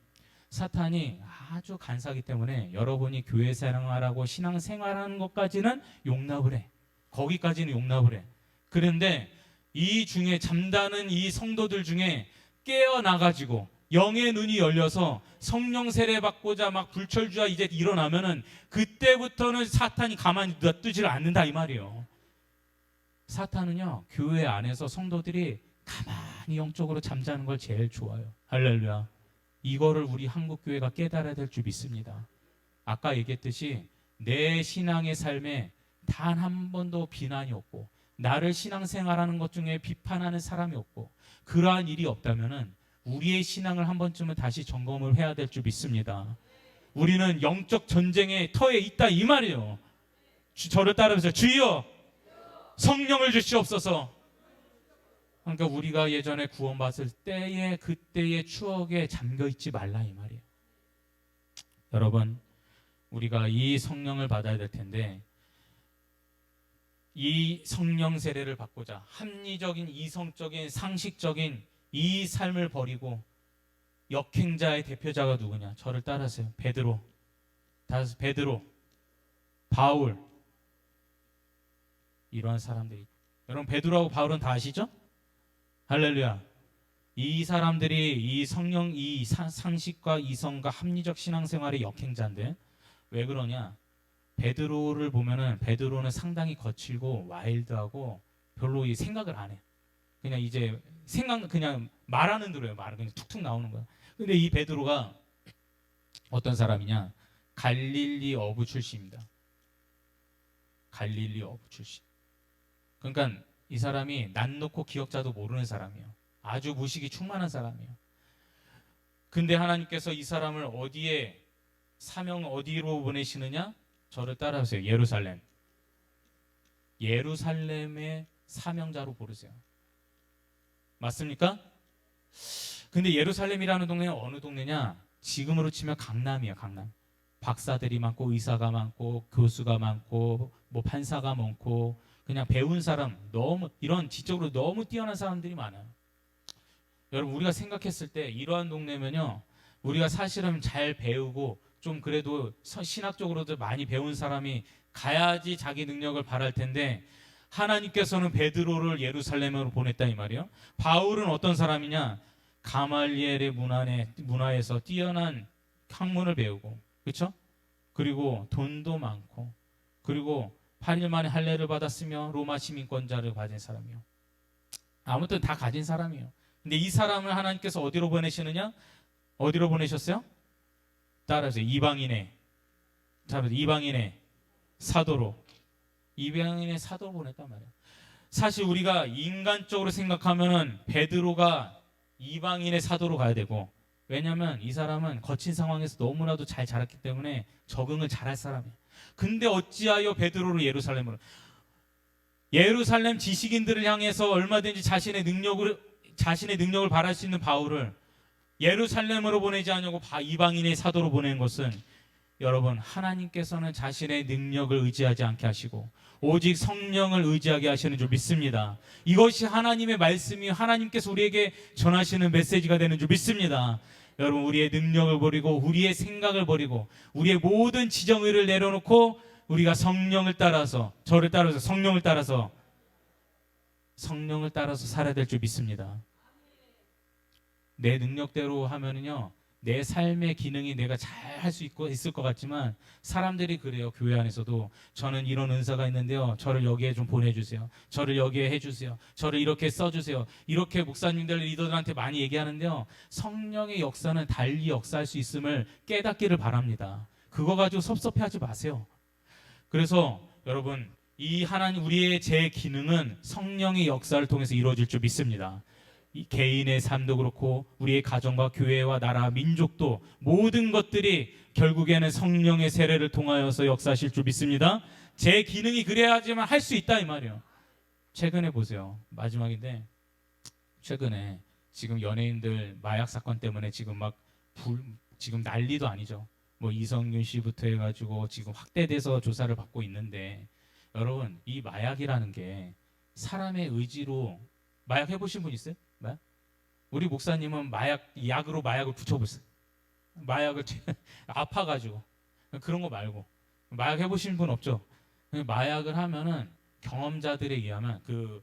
사탄이 아주 간사하기 때문에 여러분이 교회 생활하고 신앙생활하는 것까지는 용납을 해. 거기까지는 용납을 해. 그런데 이 중에 잠자는 이 성도들 중에 깨어나가지고 영의 눈이 열려서 성령 세례 받고자 막 불철주야 이제 일어나면은 그때부터는 사탄이 가만히 놔두지를 않는다 이 말이에요. 사탄은요, 교회 안에서 성도들이 가만히 영적으로 잠자는 걸 제일 좋아요. 할렐루야. 이거를 우리 한국교회가 깨달아야 될 줄 믿습니다. 아까 얘기했듯이 내 신앙의 삶에 단 한 번도 비난이 없고, 나를 신앙생활하는 것 중에 비판하는 사람이 없고, 그러한 일이 없다면은 우리의 신앙을 한 번쯤은 다시 점검을 해야 될 줄 믿습니다. 우리는 영적 전쟁의 터에 있다 이 말이에요. 저를 따르면서 주여 성령을 주시옵소서. 그러니까 우리가 예전에 구원받을 때의 그때의 추억에 잠겨있지 말라 이 말이에요. 여러분, 우리가 이 성령을 받아야 될 텐데, 이 성령 세례를 받고자 합리적인 이성적인 상식적인 이 삶을 버리고 역행자의 대표자가 누구냐? 저를 따라하세요. 베드로. 다섯 베드로, 바울 이러한 사람들이. 여러분 베드로하고 바울은 다 아시죠? 할렐루야. 이 사람들이 이 성령 이 상식과 이성과 합리적 신앙생활의 역행자인데 왜 그러냐? 베드로를 보면은 베드로는 상당히 거칠고 와일드하고 별로 이 생각을 안 해. 그냥 이제 생각 그냥 말하는 대로요. 말 그냥 툭툭 나오는 거야. 근데 이 베드로가 어떤 사람이냐? 갈릴리 어부 출신입니다. 갈릴리 어부 출신. 그러니까 이 사람이 낯 놓고 기억자도 모르는 사람이에요. 아주 무식이 충만한 사람이에요. 근데 하나님께서 이 사람을 어디에 사명 어디로 보내시느냐? 저를 따라하세요. 예루살렘. 예루살렘의 사명자로 부르세요. 맞습니까? 근데 예루살렘이라는 동네는 어느 동네냐? 지금으로 치면 강남이에요. 강남. 박사들이 많고 의사가 많고 교수가 많고 뭐 판사가 많고 그냥 배운 사람 너무 이런 지적으로 너무 뛰어난 사람들이 많아요. 여러분 우리가 생각했을 때 이러한 동네면요. 우리가 사실은 잘 배우고 좀 그래도 신학적으로도 많이 배운 사람이 가야지 자기 능력을 발할 텐데 하나님께서는 베드로를 예루살렘으로 보냈다 이 말이에요. 바울은 어떤 사람이냐? 가말리엘의 문화에서 뛰어난 학문을 배우고 그렇죠? 그리고 돈도 많고 그리고 8일 만에 할례를 받았으며 로마 시민권자를 가진 사람이요. 아무튼 다 가진 사람이에요. 근데 이 사람을 하나님께서 어디로 보내시느냐? 어디로 보내셨어요? 따라하세요. 이방인의 사도로. 이방인의 사도로 보냈단 말이에요. 사실 우리가 인간적으로 생각하면은 베드로가 이방인의 사도로 가야 되고 왜냐하면 이 사람은 거친 상황에서 너무나도 잘 자랐기 때문에 적응을 잘할 사람이에요. 근데 어찌하여 베드로를 예루살렘 지식인들을 향해서 얼마든지 자신의 능력을 발할 수 있는 바울을 예루살렘으로 보내지 않냐고 이방인의 사도로 보낸 것은 여러분 하나님께서는 자신의 능력을 의지하지 않게 하시고 오직 성령을 의지하게 하시는 줄 믿습니다. 이것이 하나님의 말씀이 하나님께서 우리에게 전하시는 메시지가 되는 줄 믿습니다. 여러분 우리의 능력을 버리고 우리의 생각을 버리고 우리의 모든 지정의를 내려놓고 우리가 성령을 따라서 저를 따라서 성령을 따라서 살아야 될 줄 믿습니다. 내 능력대로 하면은요 내 삶의 기능이 내가 잘 할 수 있을 것 같지만 사람들이 그래요. 교회 안에서도 저는 이런 은사가 있는데요 저를 여기에 좀 보내주세요. 저를 여기에 해주세요. 저를 이렇게 써주세요. 이렇게 목사님들 리더들한테 많이 얘기하는데요 성령의 역사는 달리 역사할 수 있음을 깨닫기를 바랍니다. 그거 가지고 섭섭해하지 마세요. 그래서 여러분 이 하나님 우리의 제 기능은 성령의 역사를 통해서 이루어질 줄 믿습니다. 이 개인의 삶도 그렇고 우리의 가정과 교회와 나라 민족도 모든 것들이 결국에는 성령의 세례를 통하여서 역사하실 줄 믿습니다. 제 기능이 그래야지만 할 수 있다 이 말이에요. 최근에 보세요. 마지막인데 최근에 지금 연예인들 마약 사건 때문에 지금 지금 난리도 아니죠. 뭐 이성균 씨부터 해가지고 지금 확대돼서 조사를 받고 있는데 여러분 이 마약이라는 게 사람의 의지로 마약 해보신 분 있어요? 우리 목사님은 약으로 마약을 붙여보세요. 마약을 아파가지고 그런 거 말고 마약 해보신 분 없죠? 마약을 하면은 경험자들에 의하면 그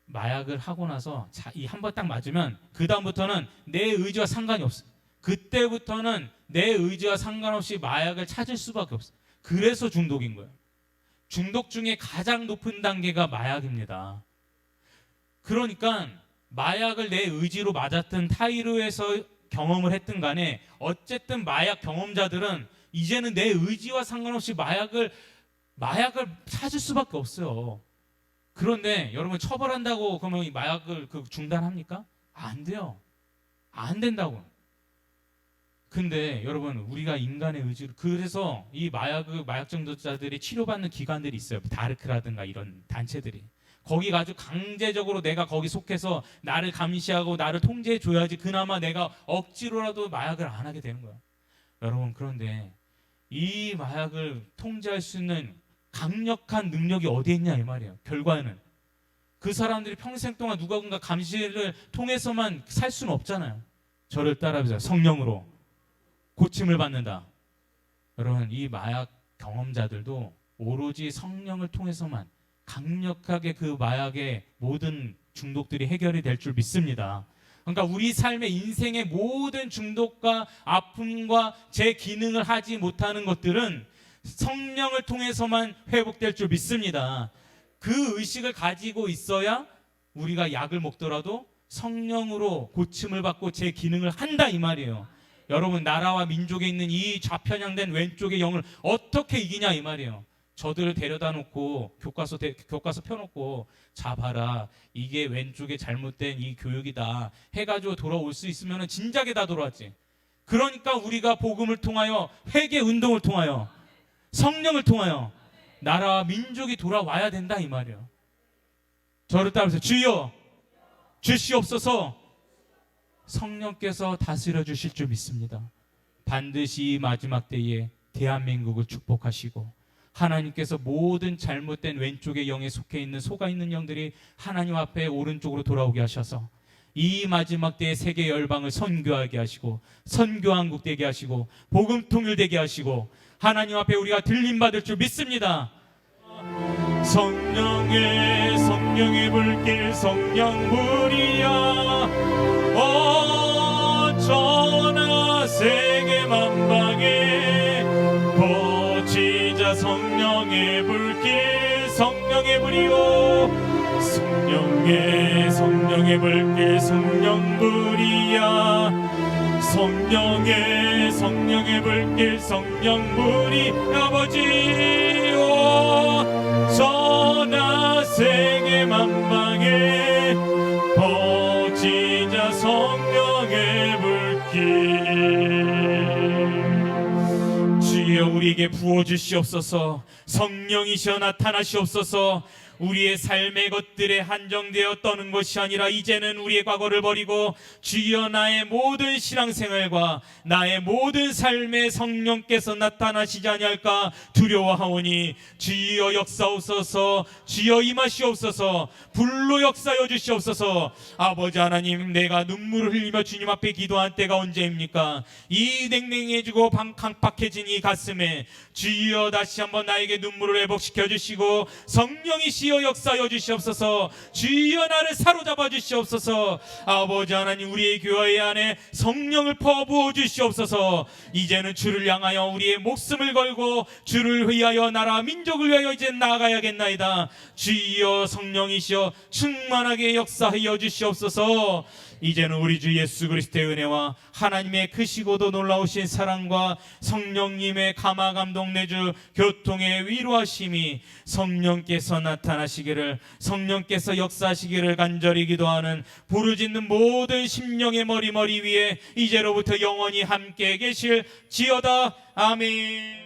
마약을 하고 나서 이 한 번 딱 맞으면 그 다음부터는 내 의지와 상관이 없어. 그때부터는 내 의지와 상관없이 마약을 찾을 수밖에 없어. 그래서 중독인 거예요. 중독 중에 가장 높은 단계가 마약입니다. 그러니까 마약을 내 의지로 맞았든 타이르에서 경험을 했든 간에 어쨌든 마약 경험자들은 이제는 내 의지와 상관없이 마약을 찾을 수밖에 없어요. 그런데 여러분 처벌한다고 그러면 이 마약을 중단합니까? 안 돼요. 안 된다고. 근데 여러분 우리가 인간의 의지로 그래서 이 마약 중독자들이 치료받는 기관들이 있어요. 다르크라든가 이런 단체들이. 거기 가지고 강제적으로 내가 거기 속해서 나를 감시하고 나를 통제해 줘야지 그나마 내가 억지로라도 마약을 안 하게 되는 거야. 여러분 그런데 이 마약을 통제할 수 있는 강력한 능력이 어디에 있냐 이 말이에요. 결과에는 그 사람들이 평생 동안 누군가 감시를 통해서만 살 수는 없잖아요. 저를 따라해보세요. 성령으로 고침을 받는다. 여러분, 이 마약 경험자들도 오로지 성령을 통해서만 강력하게 그 마약의 모든 중독들이 해결이 될 줄 믿습니다. 그러니까 우리 삶의 인생의 모든 중독과 아픔과 제 기능을 하지 못하는 것들은 성령을 통해서만 회복될 줄 믿습니다. 그 의식을 가지고 있어야 우리가 약을 먹더라도 성령으로 고침을 받고 제 기능을 한다 이 말이에요. 여러분, 나라와 민족에 있는 이 좌편향된 왼쪽의 영을 어떻게 이기냐 이 말이에요. 저들을 데려다 놓고 교과서 펴놓고, 자 봐라, 이게 왼쪽에 잘못된 이 교육이다 해가지고 돌아올 수 있으면 진작에 다 돌아왔지. 그러니까 우리가 복음을 통하여, 회개 운동을 통하여, 성령을 통하여 나라와 민족이 돌아와야 된다 이 말이에요. 저를 따라서 주여 주시옵소서. 성령께서 다스려 주실 줄 믿습니다. 반드시 이 마지막 때에 대한민국을 축복하시고, 하나님께서 모든 잘못된 왼쪽의 영에 속해 있는 속아 있는 영들이 하나님 앞에 오른쪽으로 돌아오게 하셔서 이 마지막 때에 세계 열방을 선교하게 하시고, 선교한국 되게 하시고, 복음 통일되게 하시고, 하나님 앞에 우리가 들림 받을 줄 믿습니다. 성령의 불길 성령불이야 전하 세계 만방에 거치자. 성령의 불길 성령의 불이요 성령의 불길 성령불이야 성령의 불길 성령불이 아버지요 전하 세계 만방에 거치자. 성령의 불길 주여 우리에게 부어주시옵소서. 성령이시여 나타나시옵소서. 우리의 삶의 것들에 한정되어 떠는 것이 아니라 이제는 우리의 과거를 버리고 주여 나의 모든 신앙생활과 나의 모든 삶에 성령께서 나타나시지 아니할까 두려워하오니 주여 역사옵소서. 주여 임하시옵소서. 불로 역사여 주시옵소서. 아버지 하나님, 내가 눈물을 흘리며 주님 앞에 기도한 때가 언제입니까? 이 냉랭해지고 강팍해진 이 가슴에 주여 다시 한번 나에게 눈물을 회복시켜 주시고 성령이시여 역사여 주시옵소서. 주여 나를 사로잡아 주시옵소서. 아버지 하나님, 우리의 교회 안에 성령을 퍼부어 주시옵소서. 이제는 주를 향하여 우리의 목숨을 걸고 주를 위하여 나라 민족을 위하여 이제 나아가야겠나이다. 주여 성령이시여 충만하게 역사하여 주시옵소서. 이제는 우리 주 예수 그리스도의 은혜와 하나님의 크시고도 놀라우신 사랑과 성령님의 감화 감동 내주 교통의 위로하심이 성령께서 나타나시기를, 성령께서 역사하시기를 간절히 기도하는 부르짖는 모든 심령의 머리 위에 이제로부터 영원히 함께 계실지어다. 아멘.